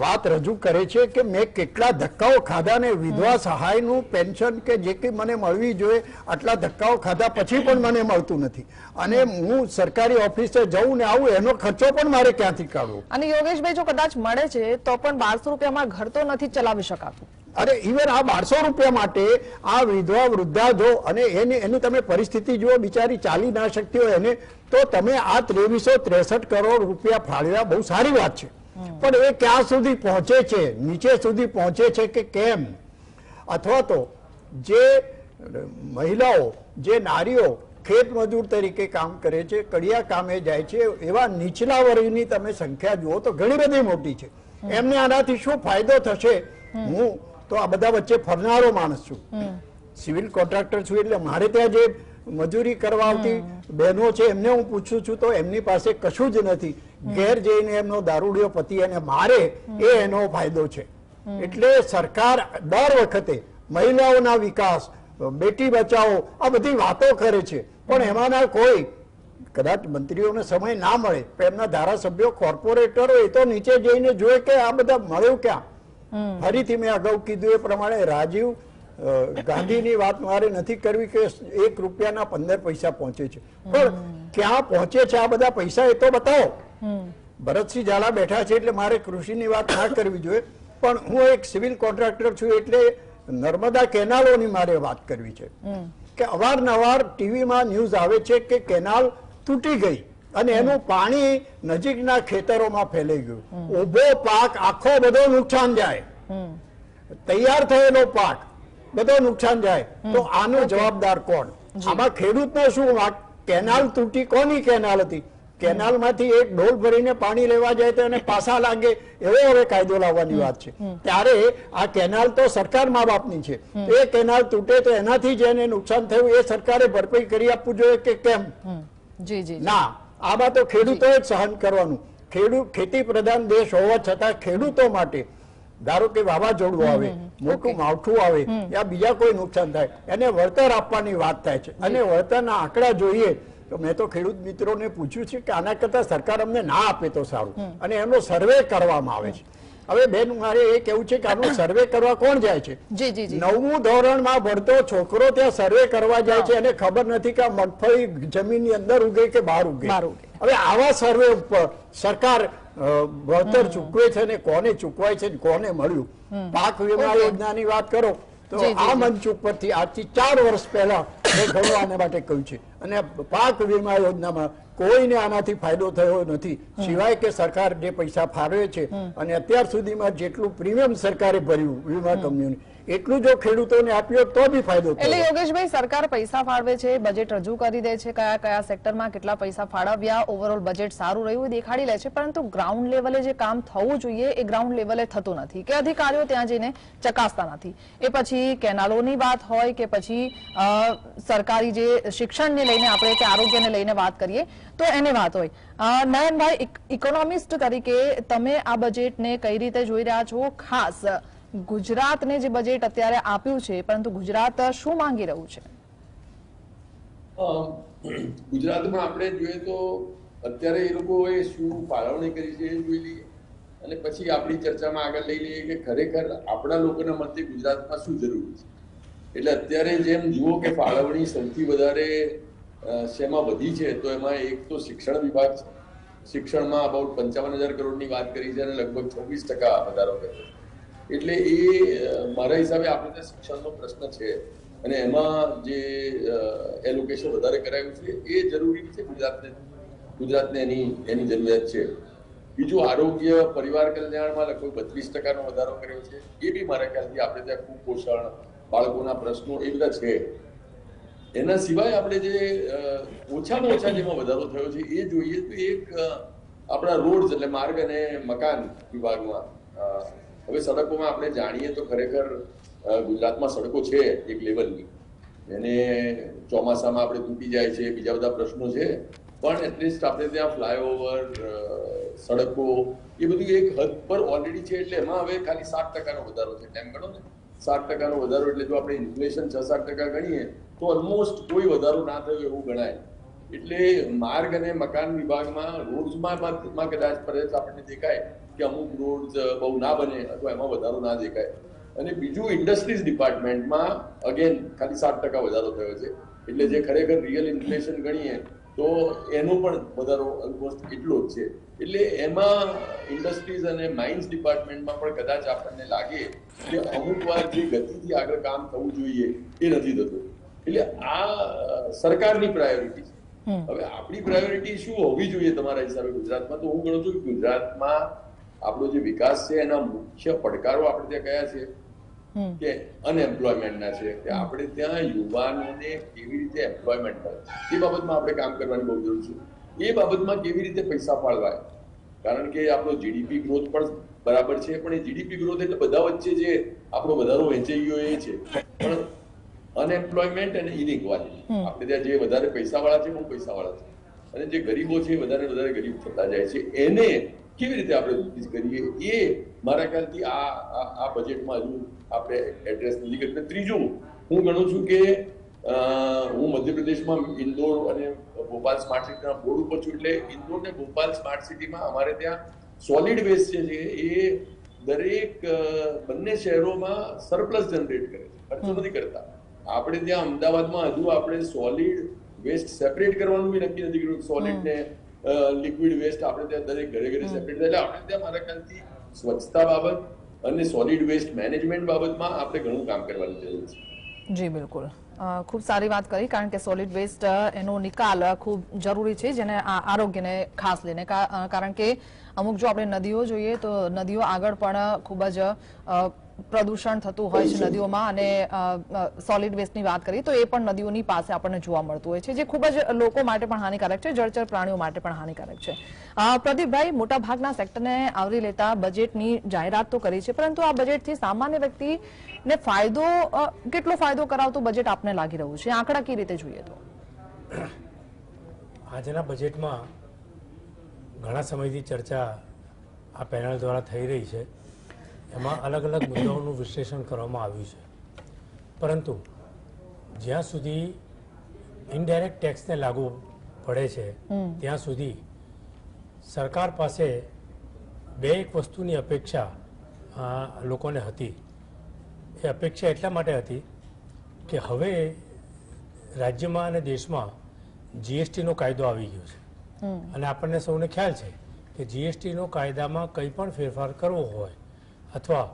વાત રજૂ કરે છે કે મેં કેટલા ધક્કાઓ ખાધા ને વિધવા સહાયનું પેન્શન કે જે કંઈ મને મળવી જોઈએ આટલા ધક્કાઓ ખાધા પછી પણ મને મળતું નથી અને હું સરકારી ઓફિસે જઉં ને આવું એનો ખર્ચો પણ મારે ક્યાંથી કાઢવો. અને યોગેશભાઈ જો કદાચ મળે છે તો પણ 1200 રૂપિયામાં ઘર તો નથી ચલાવી શકાતું. અરે ઇવન આ 1200 રૂપિયા માટે આ વિધવા વૃદ્ધા જો અને એની તમે પરિસ્થિતિ જુઓ, બિચારી ચાલી ના શકતી હોય એને, તો તમે આ 2363 કરોડ રૂપિયા ફાળવ્યા બહુ સારી વાત છે, પણ એ ક્યાં સુધી પહોંચે છે, નીચે સુધી પહોંચે છે કે કેમ? અથવા તો જે મહિલાઓ, જે નારીઓ ખેત મજૂર તરીકે કામ કરે છે, કડિયા કામે જાય છે, એવા નીચલા વર્ગની તમે સંખ્યા જુઓ તો ઘણી બધી મોટી છે. એમને આનાથી શું ફાયદો થશે? હું તો આ બધા વચ્ચે ફરનારો માણસ છું, સિવિલ કોન્ટ્રાક્ટર છું, એટલે મારે ત્યાં જે મજૂરી કરવા આવતી બહેનો છે એમને હું પૂછું છું તો એમની પાસે કશું જ નથી. ઘેર જઈને એમનો દારૂડિયો પતિ અને મારે એ એનો ફાયદો છે. એટલે સરકાર દર વખતે મહિલાઓના વિકાસ, બેટી બચાવો આ બધી વાતો કરે છે, પણ એમાંના કોઈ કદાચ મંત્રીઓને સમય ના મળે પણ એમના ધારાસભ્યો, કોર્પોરેટરો એ તો નીચે જઈને જોયે કે આ બધા મળ્યું ક્યાં. ફરીથી મેં અગાઉ કીધું એ પ્રમાણે રાજીવ ગાંધીની વાત મારે નથી કરવી કે 1 રૂપિયાના 15 પૈસા પહોંચે છે, પણ ક્યાં પહોંચે છે આ બધા પૈસા એ તો બતાવો. ભરતસિંહ ઝાલા બેઠા છે એટલે મારે કૃષિની વાત ના કરવી જોઈએ, પણ હું એક સિવિલ કોન્ટ્રાક્ટર છું એટલે નર્મદા કેનાલોની મારે વાત કરવી છે કે અવારનવાર ટીવીમાં ન્યૂઝ આવે છે કે કેનાલ તૂટી ગઈ અને એનું પાણી નજીકના ખેતરોમાં ફેલાઈ ગયું, ઉભો પાક આખો બધો નુકસાન જાય, તૈયાર થયેલો પાક બધો નુકસાન જાય, તો આનો જવાબદાર કોણ? આમાં ખેડૂતનો શું વાંક? કેનાલ તૂટી, કોની કેનાલ હતી? કેનાલમાંથી એક ડોલ ભરીને પાણી લેવા જાય તો એને પાછા લાગે એવો હવે કાયદો લાવવાની વાત છે. ત્યારે આ કેનાલ તો સરકાર મા બાપની છે, એ કેનાલ તૂટે તો એનાથી જેને નુકસાન થયું એ સરકારે ભરપાઈ કરી આપવું જોઈએ કે કેમ? ના, આમાં તો ખેડૂતોએ જ સહન કરવાનું. ખેતી પ્રધાન દેશ હોવા છતાં ખેડૂતો માટે ધારો કે વાવાઝોડું આવે, મોટું માવઠું આવે, યા બીજા કોઈ નુકસાન થાય, એને વળતર આપવાની વાત થાય છે અને વળતરના આંકડા જોઈએ તો મેં તો ખેડૂત મિત્રોને પૂછ્યું છે કે આના કરતા સરકાર અમને ના આપે તો સારું, અને એનો સર્વે કરવામાં આવે છે. હવે બેન મારે એ કેવું છે કે આનો સર્વે કરવા કોણ જાય છે? 9મું ધોરણમાં ભણતો છોકરો ત્યાં સર્વે કરવા જાય છે, એને ખબર નથી કે આ મગફળી જમીનની અંદર ઉગે કે બહાર ઉગે. હવે આવા સર્વે ઉપર સરકાર વળતર ચૂકવે છે ને કોને ચૂકવાય છે, કોને મળ્યું? પાક વીમા યોજનાની વાત કરો તો આ મંચ ઉપરથી આજથી 4 વર્ષ પહેલા મેં ઘણું આના માટે કહ્યું છે, અને પાક વીમા યોજનામાં કોઈને આનાથી ફાયદો થયો નથી, સિવાય કે સરકાર જે પૈસા ફાળવે છે અને અત્યાર સુધીમાં જેટલું પ્રીમિયમ સરકારે ભર્યું વીમા કંપનીઓને એટલું જો ખેડૂતોને આપ્યો તો બી ફાયદો થયો. એટલે યોગેશભાઈ, સરકાર પૈસા ફાળવે છે, બજેટ રજૂ કરી દે છે, કયા કયા સેક્ટરમાં કેટલા પૈસા ફાળવ્યા, ઓવરઓલ બજેટ સારું રહ્યું દેખાડી લે છે, પરંતુ ગ્રાઉન્ડ લેવલે જે કામ થવું જોઈએ એ ગ્રાઉન્ડ લેવલે થતું નથી કે અધિકારીઓ ત્યાં જઈને ચકાસતા નથી. એ પછી કેનાલોની વાત હોય કે પછી સરકારી જે શિક્ષણને લઈને આપણે કે આરોગ્યને લઈને વાત કરીએ તો એની વાત હોય. નયનભાઈ, ઇકોનોમિસ્ટ તરીકે તમે આ બજેટને કઈ રીતે જોઈ રહ્યા છો? ખાસ ગુજરાતને જે બજેટ અત્યારે આપ્યું છે, પરંતુ ગુજરાત શું માંગી રહ્યું છે? ગુજરાતમાં આપણે જોઈએ તો અત્યારે એ લોકોએ શું ફાળવણી કરી છે એ જોઈ લઈએ અને પછી આપણી ચર્ચામાં આગળ લઈ લઈએ કે ખરેખર આપણા લોકોના મતે ગુજરાતમાં શું જરૂરી છે. એટલે અત્યારે જેમ જુઓ કે ફાળવણી સૌથી વધારે શેમાં વધી છે તો એમાં એક તો શિક્ષણ વિભાગ છે. શિક્ષણમાં અબાઉટ 55,000 કરોડની વાત કરી છે અને લગભગ 26% વધારો કર્યો છે. એટલે એ મારા હિસાબે આપણે ત્યાં શિક્ષણનો પ્રશ્ન છે અને એમાં જે એલોકેશન વધારે કરાયું છે એ જરૂરી છે. ગુજરાતને એની જરૂરિયાત છે. બીજું આરોગ્ય પરિવાર કલ્યાણમાં લગભગ 32% વધારો કર્યો છે. એ બી મારા ખ્યાલથી આપણે ત્યાં કુપોષણ, બાળકોના પ્રશ્નો એ બધા છે. એના સિવાય આપણે જે ઓછામાં ઓછા જેમાં વધારો થયો છે એ જોઈએ તો એક આપણા રોડ એટલે માર્ગ અને મકાન વિભાગમાં. હવે સડકોમાં આપણે જાણીએ તો ખરેખર ગુજરાતમાં સડકો છે એક લેવલની, એને ચોમાસામાં આપણે તૂટી જાય છે, બીજા બધા પ્રશ્નો છે, પણ એટલીસ્ટ આપણે ત્યાં ફ્લાયઓવર, સડકો એ બધું એક હદ પર ઓલરેડી છે. એટલે એમાં હવે ખાલી 7% વધારો છે. એમ ગણો ને 7% વધારો એટલે જો આપણે ઇન્ફ્લેશન 6-7% ગણીએ તો ઓલમોસ્ટ કોઈ વધારો ના થયો એવું ગણાય. એટલે માર્ગ અને મકાન વિભાગમાં રોડ્સમાં કદાચ ફરજ આપણને દેખાય કે અમુક રોડ્સ બહુ ના બને અથવા એમાં વધારો ના દેખાય. અને બીજું ઇન્ડસ્ટ્રીઝ ડિપાર્ટમેન્ટમાં અગેન ખાલી 7% વધારો થયો છે. એટલે જે ખરેખર રિયલ ઇન્ફ્લેશન ગણીએ તો એનો પણ વધારો ઓલમોસ્ટ એટલો જ છે. એટલે એમાં ઇન્ડસ્ટ્રીઝ અને માઇન્સ ડિપાર્ટમેન્ટમાં પણ કદાચ આપણને લાગે કે અમુક વાર જે ગતિથી આગળ કામ થવું જોઈએ એ નથી થતું. એટલે આ સરકારની પ્રાયોરિટી છે. હવે આપણી પ્રાયોરિટી શું હોવી જોઈએ તમારા હિસાબે ગુજરાતમાં? તો હું ગણું છું કે ગુજરાતમાં આપણો જે વિકાસ છે એના મુખ્ય પડકારો આપણે ત્યાં કયા છે કે અનએમ્પ્લોયમેન્ટના છે, કે આપણે ત્યાં યુવાનોને કેવી રીતે એમ્પ્લોયમેન્ટ મળે એ બાબતમાં આપણે કામ કરવાની બહુ જરૂર છે. એ બાબતમાં કેવી રીતે પૈસા ફાળવાય, કારણ કે આપણો જીડીપી ગ્રોથ પણ બરાબર છે, પણ એ જીડીપી ગ્રોથ એટલે બધા વચ્ચે જે આપણો વધારો વહેંચાઈ ગયો એ છે. પણ અનએમ્પ્લોયમેન્ટ અને ઇનઇક્વાલિટી, આપણે ત્યાં જે વધારે પૈસાવાળા છે બહુ પૈસાવાળા છે અને જે ગરીબો છે વધારે વધારે ગરીબ થતા જાય છે, એને કેવી રીતે આપણે રિલીઝ કરીએ એ મારા ખ્યાલથી આ બજેટમાં હજુ આપણે એડ્રેસ નથી કર્યું. ત્રીજું હું ગણું છું કે હું મધ્યપ્રદેશમાં ઇન્દોર અને ભોપાલ સ્માર્ટ સિટીના બોર્ડ ઉપર છું. એટલે ઇન્દોર ને ભોપાલ સ્માર્ટ સિટીમાં અમારે ત્યાં સોલિડ વેસ્ટ છે એ દરેક બંને શહેરોમાં સરપ્લસ જનરેટ કરે છે, ખર્ચો નથી કરતા. આપણે ત્યાં અમદાવાદમાં હજુ આપણે સોલિડ વેસ્ટ સેપરેટ કરવાનું બી નક્કી નથી કર્યું. સોલિડ ને લિક્વિડ વેસ્ટ આપણે ત્યાં દરેક ઘરે ઘરે સેપરેટ થાય. એટલે આપણે ત્યાં મારા ખ્યાલથી સ્વચ્છતા બાબત અને સોલિડ વેસ્ટ મેનેજમેન્ટ બાબતમાં આપણે ઘણું કામ કરવાની જરૂર છે. જી બિલકુલ, ખૂબ સારી વાત કરી, કારણ કે સોલિડ વેસ્ટ એનો નિકાલ ખૂબ જરૂરી છે, જેને આરોગ્યને ખાસ લઈને, કારણ કે અમુક જો આપણે નદીઓ જોઈએ તો નદીઓ આગળ પણ ખૂબ જ પ્રદૂષણ થતું હોય છે નદીઓમાં, અને સોલિડ વેસ્ટની વાત કરીએ તો એ પણ નદીઓની પાસે આપણને જોવા મળતું હોય છે, જે ખૂબ જ લોકો માટે પણ હાનિકારક છે, જળચર પ્રાણીઓ માટે પણ હાનિકારક છે. પ્રદીપભાઈ, મોટાભાગના સેક્ટરને આવરી લેતા બજેટની જાહેરાત તો કરી છે, પરંતુ આ બજેટથી સામાન્ય વ્યક્તિને કેટલો ફાયદો કરાવતું બજેટ આપને લાગી રહ્યું છે, આંકડાકીય રીતે જોઈએ તો? આજના બજેટમાં ઘણા સમયથી ચર્ચા આ પેનલ દ્વારા થઈ રહી છે. એમાં અલગ અલગ મુદ્દાઓનું વિશ્લેષણ કરવામાં આવ્યું છે, પરંતુ જ્યાં સુધી ઇનડાયરેક્ટ ટેક્સને લાગુ પડે છે ત્યાં સુધી સરકાર પાસે એક વસ્તુની અપેક્ષા લોકોને હતી. એ અપેક્ષા એટલા માટે હતી કે હવે રાજ્યમાં અને દેશમાં જીએસટીનો કાયદો આવી ગયો છે, અને આપણને સૌને ખ્યાલ છે કે જીએસટીનો કાયદામાં કંઈ પણ ફેરફાર કરવો હોય અથવા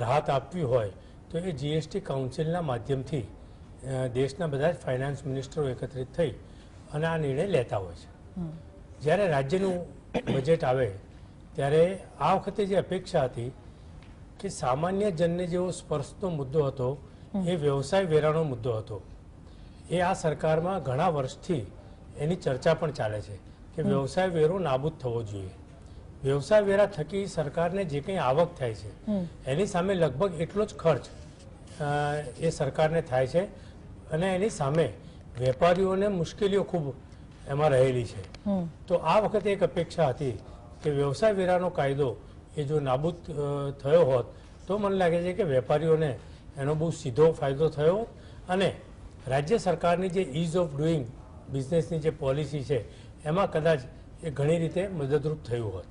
રાહત આપવી હોય તો એ જીએસટી કાઉન્સિલના માધ્યમથી દેશના બધા જ ફાઇનાન્સ મિનિસ્ટરો એકત્રિત થઈ અને આ નિર્ણય લેતા હોય છે. જ્યારે રાજ્યનું બજેટ આવે ત્યારે આ વખતે જે અપેક્ષા હતી કે સામાન્ય જનને જેવો સ્પર્શનો મુદ્દો હતો એ વ્યવસાય વેરાનો મુદ્દો હતો. એ આ સરકારમાં ઘણા વર્ષથી એની ચર્ચા પણ ચાલે છે કે વ્યવસાય વેરો નાબૂદ થવો જોઈએ. વ્યવસાય વેરા થકી સરકારને જે કંઈ આવક થાય છે એની સામે લગભગ એટલો જ ખર્ચ એ સરકારને થાય છે, અને એની સામે વેપારીઓને મુશ્કેલીઓ ખૂબ એમાં રહેલી છે. તો આ વખતે એક અપેક્ષા હતી કે વ્યવસાય વેરાનો કાયદો એ જો નાબૂદ થયો હોત તો મને લાગે છે કે વેપારીઓને એનો બહુ સીધો ફાયદો થયો, અને રાજ્ય સરકારની જે ઇઝ ઓફ ડુઈંગ બિઝનેસની જે પોલિસી છે એમાં કદાચ એ ઘણી રીતે મદદરૂપ થયું હોત.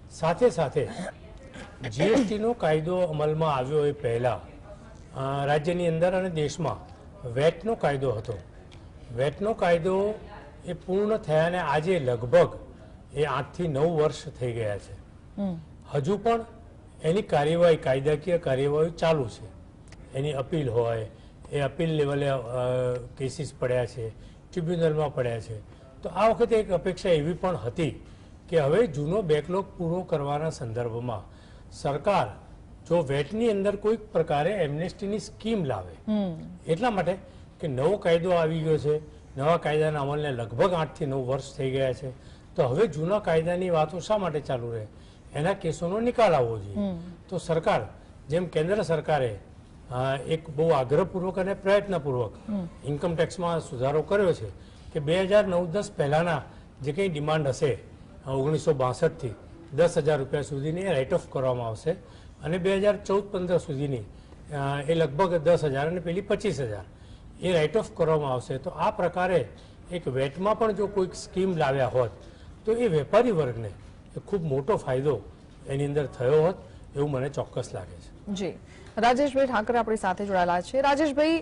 સાથે સાથે જીએસટીનો કાયદો અમલમાં આવ્યો એ પહેલાં રાજ્યની અંદર અને દેશમાં વેટનો કાયદો હતો. વેટનો કાયદો એ પૂર્ણ થયાને આજે લગભગ એ 8 થી 9 વર્ષ થઈ ગયા છે. હજુ પણ એની કાર્યવાહી, કાયદાકીય કાર્યવાહી ચાલુ છે. એની અપીલ હોય, એ અપીલ લેવલે કેસીસ પડ્યા છે, ટ્રિબ્યુનલમાં પડ્યા છે. તો આ વખતે એક અપેક્ષા એવી પણ હતી કે હવે જૂનો બેકલોગ પૂરો કરવાના સંદર્ભમાં સરકાર જો વેટની અંદર કોઈક પ્રકારે એમનેસ્ટીની સ્કીમ લાવે, એટલા માટે કે નવો કાયદો આવી ગયો છે, નવા કાયદાના અમલને લગભગ 8 થી 9 વર્ષ થઈ ગયા છે, તો હવે જૂના કાયદાની વાતો શા માટે ચાલુ રહે, એના કેસોનો નિકાલ આવવો જોઈએ. તો સરકાર, જેમ કેન્દ્ર સરકારે એક બહુ આગ્રહપૂર્વક અને પ્રયત્નપૂર્વક ઇન્કમટેક્સમાં સુધારો કર્યો છે કે 2009-10 પહેલાના જે કંઈ ડિમાન્ડ હશે 1962થી 10,000 રૂપિયા સુધીની રાઇટ ઓફ કરવામાં આવશે, અને 2014-15 સુધીની એ લગભગ 10,000 અને પેલી 25,000 એ રાઇટ ઓફ કરવામાં આવશે. તો આ પ્રકારે એક વેટમાં પણ જો કોઈક સ્કીમ લાવ્યા હોત તો એ વેપારી વર્ગને એ ખૂબ મોટો ફાયદો એની અંદર થયો હોત એવું મને ચોક્કસ લાગે છે. જી, રાજેશભાઈ ઠાકરે આપણી સાથે જોડાયેલા છે. રાજેશભાઈ,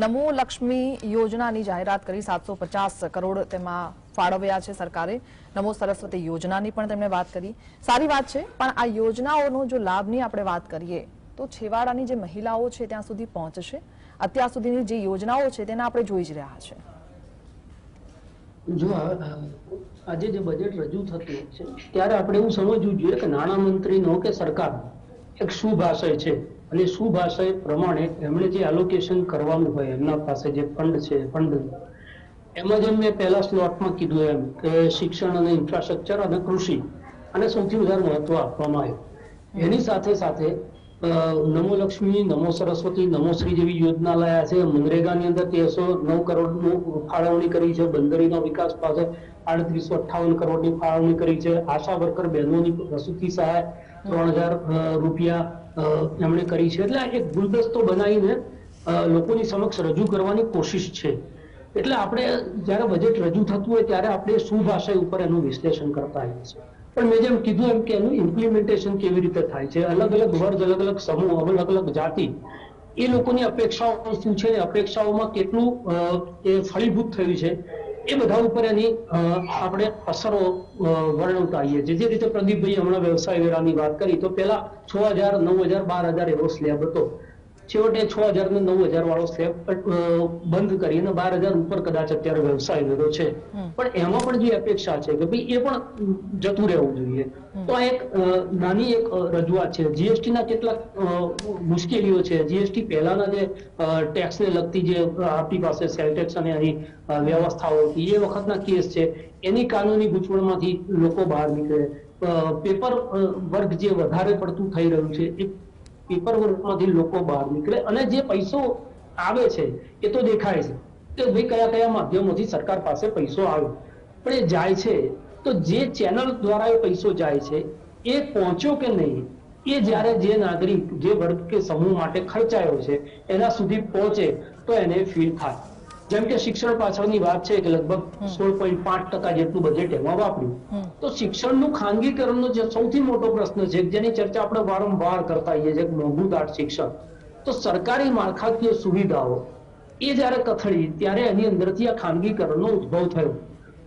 નમો લક્ષ્મી યોજનાની જાહેરાત કરી, 750 કરોડ તેમાં ફાળવ્યા છે સરકારે. નમો સરસ્વતી યોજનાની પણ તેમણે વાત કરી, સારી વાત છે. પણ આ યોજનાઓનો જો લાભની આપણે વાત કરીએ તો છેવાડાની જે મહિલાઓ છે ત્યાં સુધી પહોંચશે? અત્યાર સુધીની જે યોજનાઓ છે તેને આપણે જોઈ જ રહ્યા છે. જો આજે જે બજેટ રજૂ થતું છે ત્યારે આપણે એવું સમજવું જોઈએ કે નાણામંત્રીનો કે સરકાર એક શુભ આશય છે અને શુભ આશય પ્રમાણે એમણે જે એલોકેશન કરવાનું હોય એમના પાસે જે ફંડ છે ફંડ એમાં જેમ મેં પહેલા સ્લોટમાં કીધું એમ કે શિક્ષણ અને ઇન્ફ્રાસ્ટ્રક્ચર અને કૃષિ અને સૌથી વધારે મહત્વ આપવામાં આવ્યું. એની સાથે સાથે નમો લક્ષ્મી, નમો સરસ્વતી, નમોશ્રી જેવી યોજના લાયા છે. મનરેગાની અંદર 309 કરોડનું ફાળવણી કરી છે. બંદરીનો વિકાસ પાસે 3858 કરોડની ફાળવણી કરી છે. આશા વર્કર બહેનોની પ્રસૂતિ સહાય 3000 રૂપિયા એમણે કરી છે. એટલે એક ગુલદસ્તો બનાવીને લોકોની સમક્ષ રજૂ કરવાની કોશિશ છે. એટલે આપણે જ્યારે બજેટ રજૂ થતું હોય ત્યારે આપણે શુભ આશય ઉપર એનું વિશ્લેષણ કરતા હોઈએ છીએ. પણ મેં જેમ કીધું એમ કે એનું ઇમ્પ્લિમેન્ટેશન કેવી રીતે થાય છે, અલગ અલગ વર્ગ, અલગ અલગ સમૂહ, અલગ અલગ જાતિ, એ લોકોની અપેક્ષાઓ શું છે, અપેક્ષાઓમાં કેટલું એ ફળીભૂત થયું છે, એ બધા ઉપર એની આપણે અસરો વર્ણવતા આવીએ છીએ. જે રીતે પ્રદીપભાઈ હમણાં વ્યવસાય વેરાની વાત કરી તો પેલા 6000, 9000, 12000 એવો સ્લેબ હતો. છેવટે 6000 ને 9000 વાળો સ્લેબ બંધ કરીને 12000 ઉપર કદાચ અત્યારે વ્યવસાય વેરો છે. પણ એમાં પણ જે અપેક્ષા છે કે ભાઈ એ પણ જતું રહેવું જોઈએ. તો આ એક નાની એક રજૂઆત છે. જીએસટી ના કેટલાક મુશ્કેલીઓ છે. જીએસટી પહેલાના જે ટેક્સને લગતી જે આપણી પાસે સેલ ટેક્સ અને એની વ્યવસ્થાઓ હતી એ વખતના કેસ છે. એની કાનૂની ગૂંચવણમાંથી લોકો બહાર નીકળે. પેપર વર્ક જે વધારે પડતું થઈ રહ્યું છે એ પેપર વર્કમાંથી લોકો બહાર નીકળે અને જે પૈસો આવે છે એ તો દેખાય છે કે ભાઈ કયા કયા માધ્યમોથી સરકાર પાસે પૈસો આવ્યો, પણ એ જાય છે તો જે ચેનલ દ્વારા એ પૈસો જાય છે એ પહોંચ્યો કે નહીં, એ જ્યારે જે નાગરિક, જે વર્ગ કે સમૂહ માટે ખર્ચાયો છે એના સુધી પહોંચે તો એને ફીલ થાય. જેમ કે શિક્ષણ પાછળની વાત છે કે લગભગ 16.5% જેટલું બજેટ એમાં વાપર્યું. તો શિક્ષણનું ખાનગીકરણનો જે સૌથી મોટો પ્રશ્ન છે જેની ચર્ચા આપણે વારંવાર કરતા હોઈએ છીએ, મોંઘું દાટ શિક્ષણ, તો સરકારી માળખાકીય સુવિધાઓ એ જ્યારે કથળી ત્યારે એની અંદરથી આ ખાનગીકરણનો ઉદ્ભવ થયો.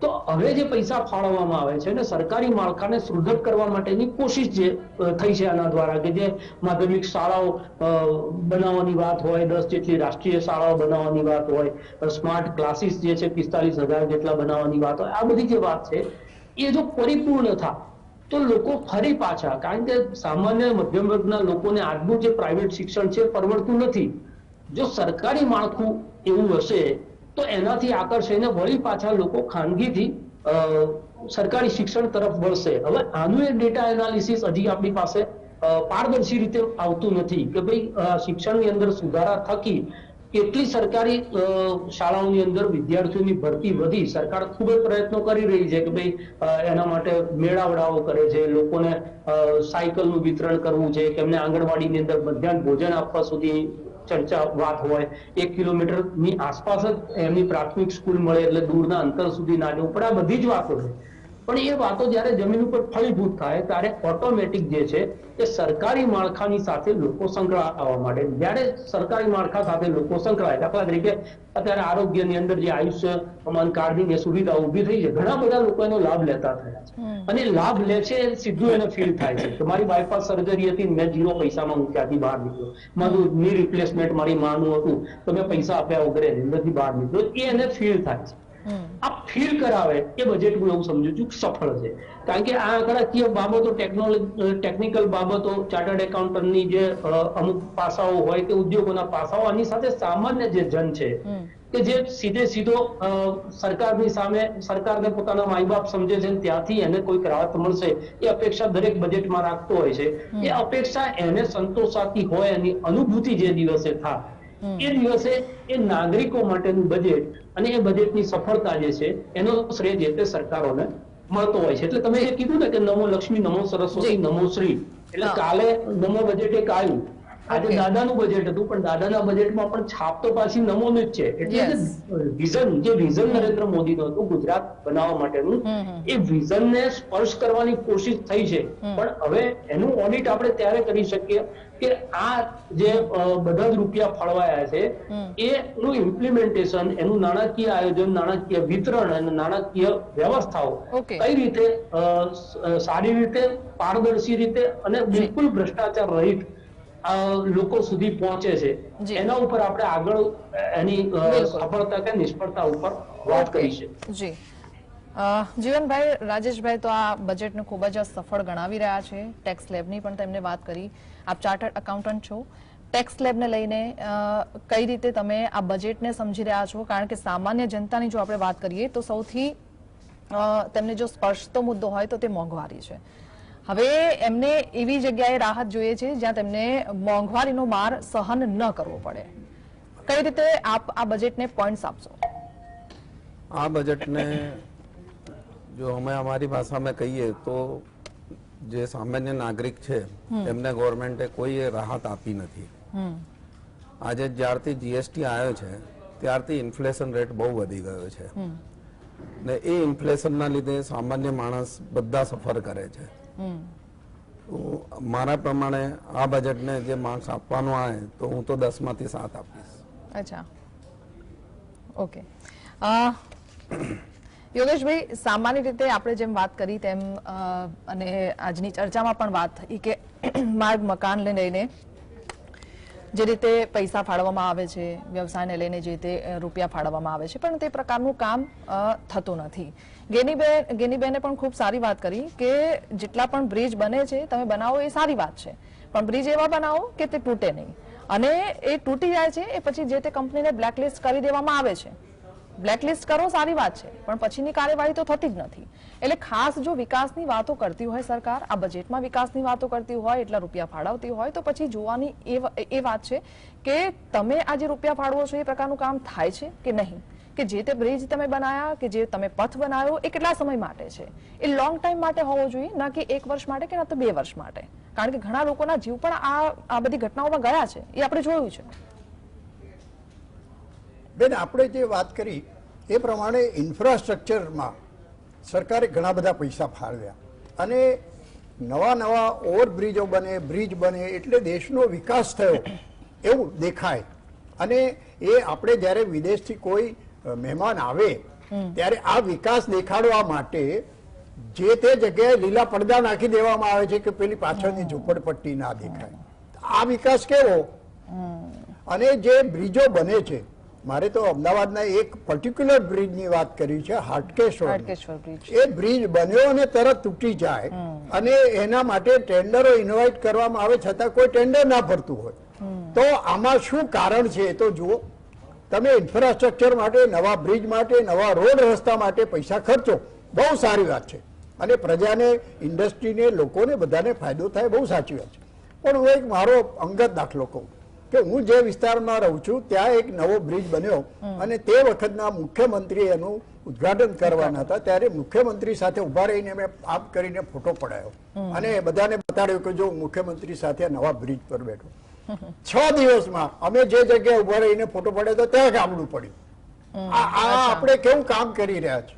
તો હવે જે પૈસા ફાળવવામાં આવે છે અને સરકારી માળખાને સુદૃઢ કરવા માટેની કોશિશ જે થઈ છે આના દ્વારા, કે જે માધ્યમિક શાળાઓ બનાવવાની વાત હોય, 10 જેટલી રાષ્ટ્રીય શાળાઓ બનાવવાની વાત હોય, સ્માર્ટ ક્લાસીસ જે છે 45,000 જેટલા બનાવવાની વાત હોય, આ બધી જે વાત છે એ જો પરિપૂર્ણ થાય તો લોકો ફરી પાછા, કારણ કે સામાન્ય મધ્યમ વર્ગના લોકોને આજનું જે પ્રાઇવેટ શિક્ષણ છે પરવડતું નથી. જો સરકારી માળખું એવું હશે તો એનાથી આકર્ષાઈને વળી પાછા લોકો ખાનગીથી સરકારી શિક્ષણ તરફ વળશે. હવે આનું એક ડેટા એનાલિસિસ હજી આપણી પાસે પારદર્શી રીતે આવતું નથી કે ભાઈ શિક્ષણની અંદર સુધારા થકી કેટલી સરકારી શાળાઓની અંદર વિદ્યાર્થીઓની ભરતી વધી. સરકાર ખૂબ જ પ્રયત્નો કરી રહી છે કે ભાઈ એના માટે મેળાવડાઓ કરે છે, લોકોને સાયકલનું વિતરણ કરવું છે, કે એમને આંગણવાડીની અંદર મધ્યાહન ભોજન આપવા સુધી ચર્ચા વાત હોય. 1 કિલોમીટરની આસપાસ જ એમની પ્રાથમિક સ્કૂલ મળે એટલે દૂરના અંતર સુધી ના જવું પડે. આ બધી જ વાતો છે. પણ એ વાતો જ્યારે જમીન ઉપર ફળીભૂત થાય ત્યારે ઓટોમેટિક જે છે એ સરકારી માળખાની સાથે લોકો સંકળાવા માટે, જ્યારે સરકારી માળખા સાથે લોકો સંકળાય, દાખલા તરીકે અત્યારે આરોગ્યની અંદર જે આયુષ્યમાન કાર્ડની જે સુવિધા ઊભી થઈ છે, ઘણા બધા લોકો એનો લાભ લેતા થયા છે અને લાભ લે છે સીધું એને ફીલ થાય છે કે મારી બાયપાસ સર્જરી હતી, મેં 0 પૈસામાં હું ત્યાંથી બહાર નીકળ્યો, મારું ની રિપ્લેસમેન્ટ મારી માનું હતું તો મેં પૈસા આપ્યા વગર એની અંદરથી બહાર નીકળ્યો, એ એને ફીલ થાય છે. આ ફીલ કરાવે એ બજેટ હું એવું સમજુ છું સફળ છે. કારણ કે આ આંકડાકીય બાબતો, ટેકનિકલ બાબતો, ચાર્ટર્ડ એકાઉન્ટન્ટની જે અમુક પાસાઓ હોય કે ઉદ્યોગોના પાસાઓ, આની સાથે સામાન્ય જે જન છે કે જે સીધો સરકારની સામે, સરકારને પોતાના માઈ બાપ સમજે છે ત્યાંથી એને કોઈક રાહત મળશે એ અપેક્ષા દરેક બજેટમાં રાખતો હોય છે. એ અપેક્ષા એને સંતોષાતી હોય, એની અનુભૂતિ જે દિવસે થાય એ દિવસે એ નાગરિકો માટેનું બજેટ અને એ બજેટની સફળતા જે છે એનો શ્રેય જે તે સરકારોને મળતો હોય છે. એટલે તમે એ કીધું ને કે નમો લક્ષ્મી, નમો સરસ્વતી, નમો શ્રી, એટલે કાલે નમો બજેટ એક આવ્યું આજે દાદાનું બજેટ હતું, પણ દાદાના બજેટમાં પણ છાપ તો પાછી નમૂની જ છે. એટલે વિઝન નરેન્દ્ર મોદીનું હતું ગુજરાત બનાવવા માટેનું, એ વિઝનને સ્પર્શ કરવાની કોશિશ થઈ છે. પણ હવે એનું ઓડિટ આપણે ત્યારે કરી શકીએ કે આ જે બધા જ રૂપિયા ફળવાયા છે એનું ઇમ્પ્લિમેન્ટેશન, એનું નાણાકીય આયોજન, નાણાકીય વિતરણ અને નાણાકીય વ્યવસ્થાઓ કઈ રીતે સારી રીતે, પારદર્શી રીતે અને બિલકુલ ભ્રષ્ટાચાર રહિત લોકો સુધી પહોંચે છે, એના ઉપર આપણે આગળ એની સફળતા કે નિષ્ફળતા ઉપર વાત કરી છે. જી જીવનભાઈ, રાજેશભાઈ તો આ બજેટને ખૂબ જ સફળ ગણાવી રહ્યા છે. ટેક્સ લેબની પણ તેમને વાત કરી. આપ ચાર્ટર્ડ એકાઉન્ટન્ટ છો, ટેક્સ લેબને લઈને કઈ રીતે તમે આ બજેટને સમજી રહ્યા છો? કારણ કે સામાન્ય જનતાની જો આપણે વાત કરીએ તો સૌથી તેમને જો સ્પર્શતો મુદ્દો હોય તો તે મોંઘવારી છે. હવે એમને એવી જગ્યાએ રાહત જોઈએ છે જ્યાં તેમને મોંઘવારીનો માર સહન ન કરવો પડે. કઈ રીતે આપ આ બજેટને પોઈન્ટ્સ આપશો? આ બજેટને જો અમે અમારી ભાષામાં કહીએ તો જે સામાન્ય નાગરિક છે એમને ગવર્મેન્ટે કોઈ રાહત આપી નથી. આજે જ્યારથી જીએસટી આવ્યો છે ત્યારથી ઇન્ફ્લેશન રેટ બહુ વધી ગયો છે ને એ ઇન્ફ્લેશનના લીધે સામાન્ય માણસ બધા સફર કરે છે. મારા પ્રમાણે આ બજેટને જે માર્ક્સ આપવાનો આવે તો હું તો 10 માંથી 7 આપીશ. અચ્છા, ઓકે. યોગેશભાઈ, સામાન્ય રીતે આપણે જેમ વાત કરી તેમ અને આજની ચર્ચામાં પણ વાત થઈ કે માર્ગ મકાનને લઈને જે રીતે પૈસા ફાળવવામાં આવે છે, વ્યવસાયને લઈને જે રીતે રૂપિયા ફાળવવામાં આવે છે, પણ તે પ્રકારનું કામ થતું નથી. ગેનીબેને પણ ખૂબ સારી વાત કરી કે જેટલા પણ બ્રિજ બને છે તમે બનાવો એ સારી વાત છે, પણ બ્રિજ એવા બનાવો કે તે તૂટે નહીં, અને એ તૂટી જાય છે એ પછી જે તે કંપનીને બ્લેકલિસ્ટ કરી દેવામાં આવે છે. બ્લેકલિસ્ટ કરો સારી વાત છે, પણ પછીની કાર્યવાહી તો થતી જ નથી. એટલે ખાસ જો વિકાસની વાતો કરતી હોય સરકાર, આ બજેટમાં વિકાસની વાતો કરતી હોય, એટલા રૂપિયા ફાળવતી હોય, તો પછી જોવાની એ વાત છે કે તમે આ જે રૂપિયા ફાળવો છો એ પ્રકારનું કામ થાય છે કે નહીં, કે જે તે બ્રિજ તમે બનાયા, કે જે તમે પથ બનાવ્યો એ કેટલા સમય માટે છે, એ લોંગ ટાઈમ માટે હોવો જોઈએ, ના કે 1 વર્ષ માટે કે ના તો 2 વર્ષ માટે. કારણ કે ઘણા લોકોના જીવ પણ આ બધી ઘટનાઓમાં ગયા છે, એ આપણે જોયું છે. બેન, આપણે જે વાત કરી એ પ્રમાણે ઇન્ફ્રાસ્ટ્રક્ચરમાં સરકારે ઘણા બધા પૈસા ફાળવ્યા અને નવા ઓવરબ્રિજો બને, બ્રિજ બને એટલે દેશનો વિકાસ થયો એવું દેખાય. અને એ આપણે જ્યારે વિદેશથી કોઈ મહેમાન આવે ત્યારે આ વિકાસ દેખાડવા માટે જે તે જગ્યાએ લીલા પડદા નાખી દેવામાં આવે છે કે પેલી પાછળની ઝૂંપડપટ્ટી ના દેખાય. આ વિકાસ કેવો? અને જે બ્રિજો બને છે, મારે તો અમદાવાદના એક પર્ટિક્યુલર બ્રિજની વાત કરી છે, હાટકેશ્વર બ્રિજ. એ બ્રિજ બન્યો અને તરત તૂટી જાય અને એના માટે ટેન્ડરો ઇન્વાઇટ કરવામાં આવે છતાં કોઈ ટેન્ડર ના ભરતું હોય, તો આમાં શું કારણ છે એ તો જુઓ. તમે ઇન્ફ્રાસ્ટ્રક્ચર માટે, નવા બ્રિજ માટે, નવા રોડ રસ્તા માટે પૈસા ખર્ચો, બહુ સારી વાત છે અને પ્રજાને, ઇન્ડસ્ટ્રીને, લોકોને બધાને ફાયદો થાય, બહુ સાચી વાત છે. પણ હું એક મારો અંગત દાખલો કહું કે હું જે વિસ્તારમાં રહું છું ત્યાં એક નવો બ્રિજ બન્યો અને તે વખતના મુખ્યમંત્રી એનું ઉદઘાટન કરવાના હતા, ત્યારે મુખ્યમંત્રી સાથે ઉભા રહીને મેં આપ કરીને ફોટો પડાયો અને બધાને બતાડ્યું કે જો મુખ્યમંત્રી સાથે નવા બ્રિજ પર બેઠો. 6 દિવસમાં અમે જે જગ્યાએ ઉભા રહીને ફોટો પડ્યો તો ત્યાં ગામડું પડ્યું. આ આપણે કેવું કામ કરી રહ્યા છે?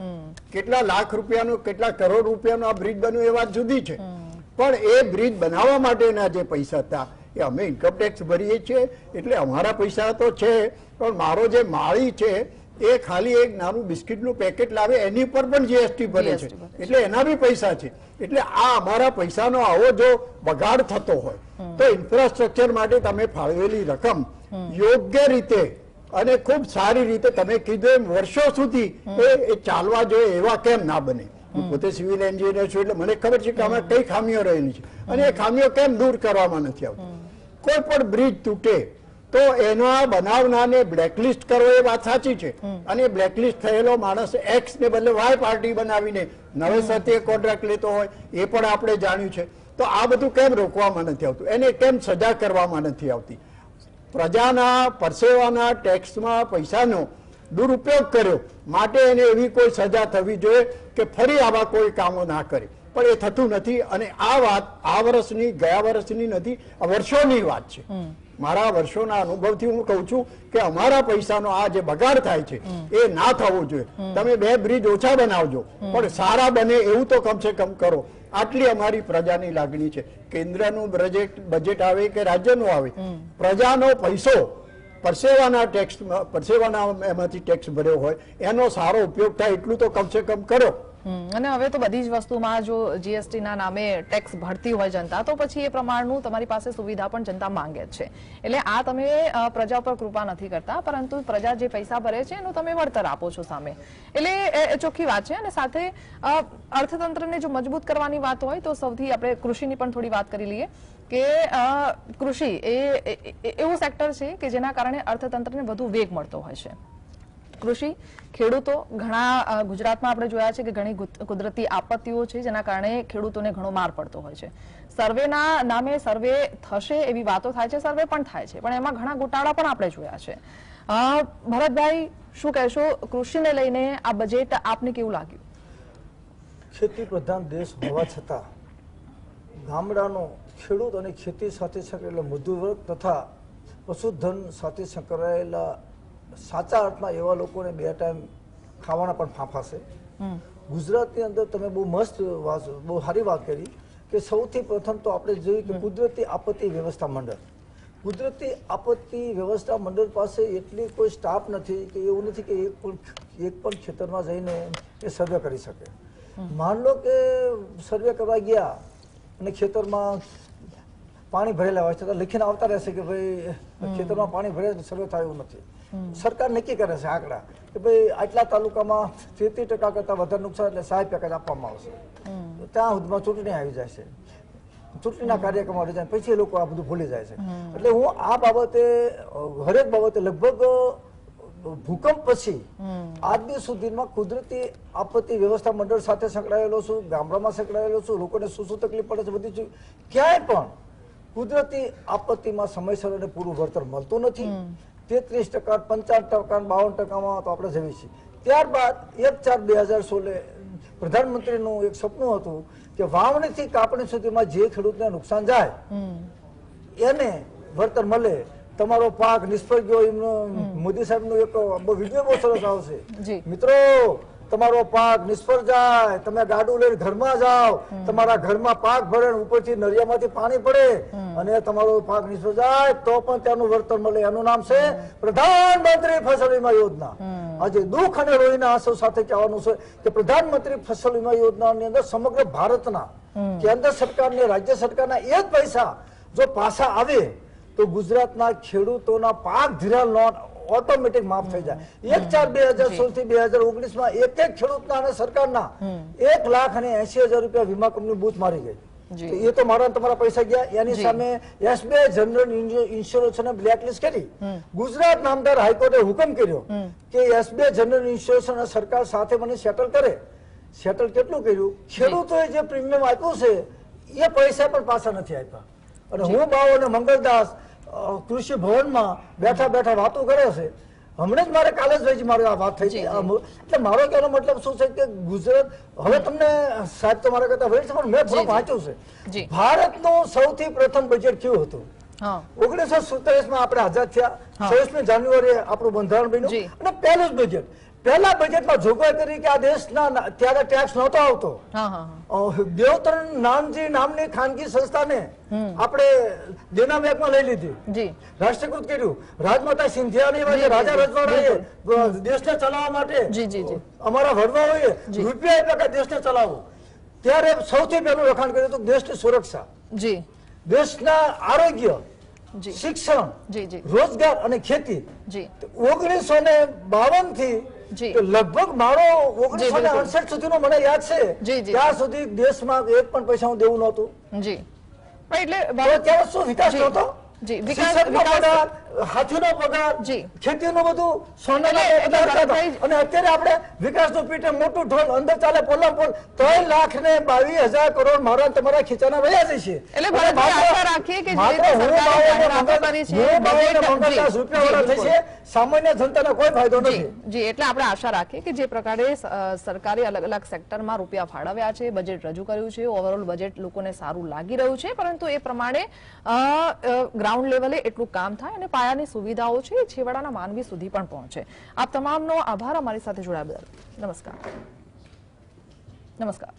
કેટલા લાખ રૂપિયાનું, કેટલા કરોડ રૂપિયાનું આ બ્રિજ બન્યું એ વાત જુદી છે, પણ એ બ્રિજ બનાવવા માટેના જે પૈસા હતા એ અમે ઇન્કમ ટેક્સ ભરીએ છીએ એટલે અમારા પૈસા તો છે, પણ મારો જે માળી છે એ ખાલી એક નાનું બિસ્કિટનું પેકેટ લાવે એની પર પણ જીએસટી ભરે છે, એટલે એના બી પૈસા છે. એટલે આ અમારા પૈસાનો આવો જો બગાડ થતો હોય તો ઇન્ફ્રાસ્ટ્રક્ચર માટે તમે ફાળવેલી રકમ યોગ્ય રીતે અને ખૂબ સારી રીતે તમે કીધું એમ વર્ષો સુધી એ ચાલવા જોઈએ એવા કેમ ના બને? હું પોતે સિવિલ એન્જિનિયર છું એટલે મને ખબર છે કે આમાં કઈ ખામીઓ રહેલી છે અને એ ખામીઓ કેમ દૂર કરવામાં નથી આવતી. કોઈ પણ બ્રિજ તૂટે તો એના બનાવનારને બ્લેકલિસ્ટ કરવો એ વાત સાચી છે, અને બ્લેકલિસ્ટ થયેલો માણસ એક્સ ને બદલે વાય પાર્ટી બનાવીને નવેસરથી કોન્ટ્રાક્ટ લેતો હોય એ પણ આપણે જાણ્યું છે. તો આ બધું કેમ રોકવામાં નથી આવતું? એને કેમ સજા કરવામાં નથી આવતી? પ્રજાના પરસેવાના ટેક્સમાં પૈસાનો દુરુપયોગ કર્યો માટે એને એવી કોઈ સજા થવી જોઈએ કે ફરી આવા કોઈ કામો ના કરે. પણ એ થતું નથી. અને આ વાત આ વર્ષની ગયા વર્ષની નથી, આ વર્ષોની વાત છે. મારા વર્ષોના અનુભવથી હું કહું છું કે અમારા પૈસાનો આ જે બગાડ થાય છે એ ના થવો જોઈએ. તમે 2 બ્રિજ ઓછા બનાવજો પણ સારા બને એવું તો કમસે કમ કરો. આટલી અમારી પ્રજાની લાગણી છે. કેન્દ્રનું બજેટ આવે કે રાજ્યનું આવે, પ્રજાનો પૈસો પરસેવાના એમાંથી ટેક્સ ભર્યો હોય એનો સારો ઉપયોગ થાય એટલું તો કમસે કમ કરો. અને હવે તો બધી જ વસ્તુમાં જો જીએસટી ના નામે ટેક્સ ભરતી હોય જનતા, તો પછી એ પ્રમાણનું તમારી પાસે સુવિધા પણ જનતા માંગે છે. એટલે આ તમે પ્રજા પર કૃપા નથી કરતા, પરંતુ પ્રજા જે પૈસા ભરે છે એનું તમે વળતર આપો છો સામે. એટલે એ ચોખ્ખી વાત છે. અને સાથે અર્થતંત્રને જો મજબૂત કરવાની વાત હોય તો સૌથી આપણે કૃષિની પણ થોડી વાત કરી લઈએ કે કૃષિ એ એવું સેક્ટર છે કે જેના કારણે અર્થતંત્રને વધુ વેગ મળતો હોય છે. કૃષિ ખેડૂતો ઘણા ગુજરાતમાં આપણે જોયા છે કે ઘણી કુદરતી આપત્તિઓ છે જેના કારણે ખેડૂતોને ઘણો માર પડતો હોય છે. સર્વેના નામે સર્વે થશે એવી વાતો થાય છે, સર્વે પણ થાય છે, પણ એમાં ઘણા ગોટાળા પણ આપણે જોયા છે. ભરતભાઈ, શું કહેશો કૃષિને લઈને આ બજેટ આપને કેવું લાગ્યું? ખેતી પ્રધાન દેશ હોવા છતાં ગામડાનો ખેડૂત અને ખેતી સાથે સંકળાયેલા મજૂર વર્ગ તથા પશુધન સાથે સંકળાયેલા સાચા અર્થમાં એવા લોકોને 2 ટાઈમ ખાવાના પણ ફાંફા છે. ગુજરાતની અંદર તમે બહુ મસ્ત બહુ સારી વાત કરી કે સૌથી પ્રથમ તો આપણે જોયું કે કુદરતી આપત્તિ વ્યવસ્થા મંડળ. કુદરતી આપત્તિ વ્યવસ્થા મંડળ પાસે એટલી કોઈ સ્ટાફ નથી કે એવું નથી કે એક પણ ખેતરમાં જઈને એ સર્વે કરી શકે. માન લો કે સર્વે કરવા ગયા અને ખેતરમાં પાણી ભરેલા હોય છે તો લખીને આવતા રહેશે કે ભાઈ ખેતરમાં પાણી ભરે સર્વે થાય એવું નથી. સરકાર નક્કી કરે છે આંકડા કે ભાઈ આટલા તાલુકામાં 33% કરતા વધારે નુકસાન એટલે 60 પેકેજ આપવામાં આવશે. ત્યાં સુધીમાં ચૂંટણી આવી જાય છે, ચૂંટણીના કાર્યક્રમો રહી જાય, પછી લોકો આ બધું ભૂલી જાય છે. એટલે હું આ બાબતે હરેક બાબતે લગભગ ભૂકંપ પછી આજ દી સુધીમાં કુદરતી આપત્તિ વ્યવસ્થા મંડળ સાથે સંકળાયેલો છું, ગામડામાં સંકળાયેલો છું, લોકોને શું તકલીફ પડે છે બધી ક્યાંય પણ કુદરતી આપત્તિમાં સમયસર અને પૂરું વળતર મળતું નથી. 33%, 55%, 52%માં તો આપણે જઈએ છીએ. ત્યારબાદ 1/4/2016 પ્રધાનમંત્રીનું એક સપનું હતું કે વાવણીથી કાપણી સુધીમાં જે ખેડૂતને નુકસાન જાય એને વળતર મળે. તમારો પાક નિષ્ફળ ગયો એમનો મોદી સાહેબનું એક વિડીયો બહુ સરસ આવશે. મિત્રો, તમારો પાક નિષ્ફળ જાય, તમે ગાડું લઈને ઘરમાં જાઓ, તમારા ઘરમાં પાક ભરે, ઉપરથી નળિયામાંથી પાણી પડે અને તમારો પાક નિષ્ફળ જાય તો પણ તેનું વળતર મળે. એનું નામ છે પ્રધાનમંત્રી ફસલ વીમા યોજના. આજે દુઃખ અને રોઈના આંસુ સાથે કહેવાનું છે કે પ્રધાનમંત્રી ફસલ વીમા યોજનાની અંદર સમગ્ર ભારતના કેન્દ્ર સરકારને રાજ્ય સરકારના એ જ પૈસા જો પાછા આવે તો ગુજરાતના ખેડૂતોના પાક ધિરાણ લોન ઓટોમેટિક માફ થઈ જાય. 1/4/2016 થી 2019માં એક ખેડૂતના અને સરકારના 1,80,000 રૂપિયા વીમા કંપની બૂથ મારી ગઈ. એ તો મારા તમારા પૈસા ગયા. એની સામે એસબીઆઈ જનરલ ઇન્સ્યોરન્સને બ્લેકલિસ્ટ કરી. ગુજરાત નામદાર હાઈકોર્ટે હુકમ કર્યો કે એસબીઆઈ જનરલ ઇન્સ્યોરન્સ સરકાર સાથે મને સેટલ કરે. સેટલ કેટલું કર્યું? ખેડૂતોએ જે પ્રીમિયમ આપ્યું છે એ પૈસા પણ પાછા નથી આપ્યા. અને હું બાવ અને મંગળદાસ કૃષિ ભવનમાં બેઠા બેઠા વાતો કરે છે. હમણાં જ મારે કાલે જ મારી આ વાત થઈ છે. એટલે મારો કહેવાનો મતલબ શું છે કે ગુજરાત હવે તમને સાહેબ તો મારા કરતા વૈર છે પણ મેં થોડું વાંચ્યું છે. ભારતનું સૌથી પ્રથમ બજેટ કેવું હતું? 1947માં આપણે આઝાદ થયા, 26મી જાન્યુઆરીએ આપણું બંધારણ બન્યું અને પહેલું જ બજેટ. પહેલા બજેટમાં જોગવાઈ કરી કે આ દેશના ત્યારે ટેક્સ નહોતો આવતો. દેવતરણ નામજી નામની ખાનગી સંસ્થાને આપણે દેના બેંકમાં લઈ લીધી, રાષ્ટ્રીયકૃત કર્યું. રાજમાતા સિંધિયાની રાજા રજવાડાએ દેશને ચલાવવા માટે અમારા વડવાઓએ રૂપિયા આપ્યા કે દેશને ચલાવવો. ત્યારે સૌથી પહેલું લખાણ કર્યું હતું દેશની સુરક્ષા, દેશના આરોગ્ય, શિક્ષણ, રોજગાર અને ખેતી. 1952 થી લગભગ મારો 1968 સુધીનો મને યાદ છે ત્યાં સુધી દેશમાં એક પણ પૈસા હું દેવું નહોતું. એટલે શું વિકાસ નહોતો? હાથીનો પગાર, જી. ખેતીનું બધું, સોનાના એટલે પગાર હતા. ગણતરી- અને અત્યારે આપણે વિકાસનું પીઠે મોટું ઢોલ અંદર ચાલે પોલા પોલ 3,22,000 કરોડ મારા તમારા ખીચાના વયા જશે. એટલે ગણતરી આશા રાખીએ કે જે માત્ર રીતે હું સરકારે બાવળને જાહેરાતો કરી છે, હું બાવળને બજેટ- મંગળદાસ જી, રૂપિયાવાળા જી, થશે, સામાન્ય જનતાને કોઈ ફાયદો જી નથી. જી એટલે આપણે આશા રાખીએ કે જે પ્રકારે સરકારે અલગ અલગ સેક્ટરમાં રૂપિયા ફાળવ્યા છે, બજેટ રજૂ કર્યું છે, ઓવરઓલ બજેટ લોકોને સારું લાગી રહ્યું છે, પરંતુ એ પ્રમાણે ગ્રાઉન્ડ લેવલે એટલું કામ થાય અને પાયાની સુવિધાઓ છે એ છેવાડાના માનવી સુધી પણ પહોંચે. આપ તમામનો આભાર અમારી સાથે જોડાયા બદલ. નમસ્કાર.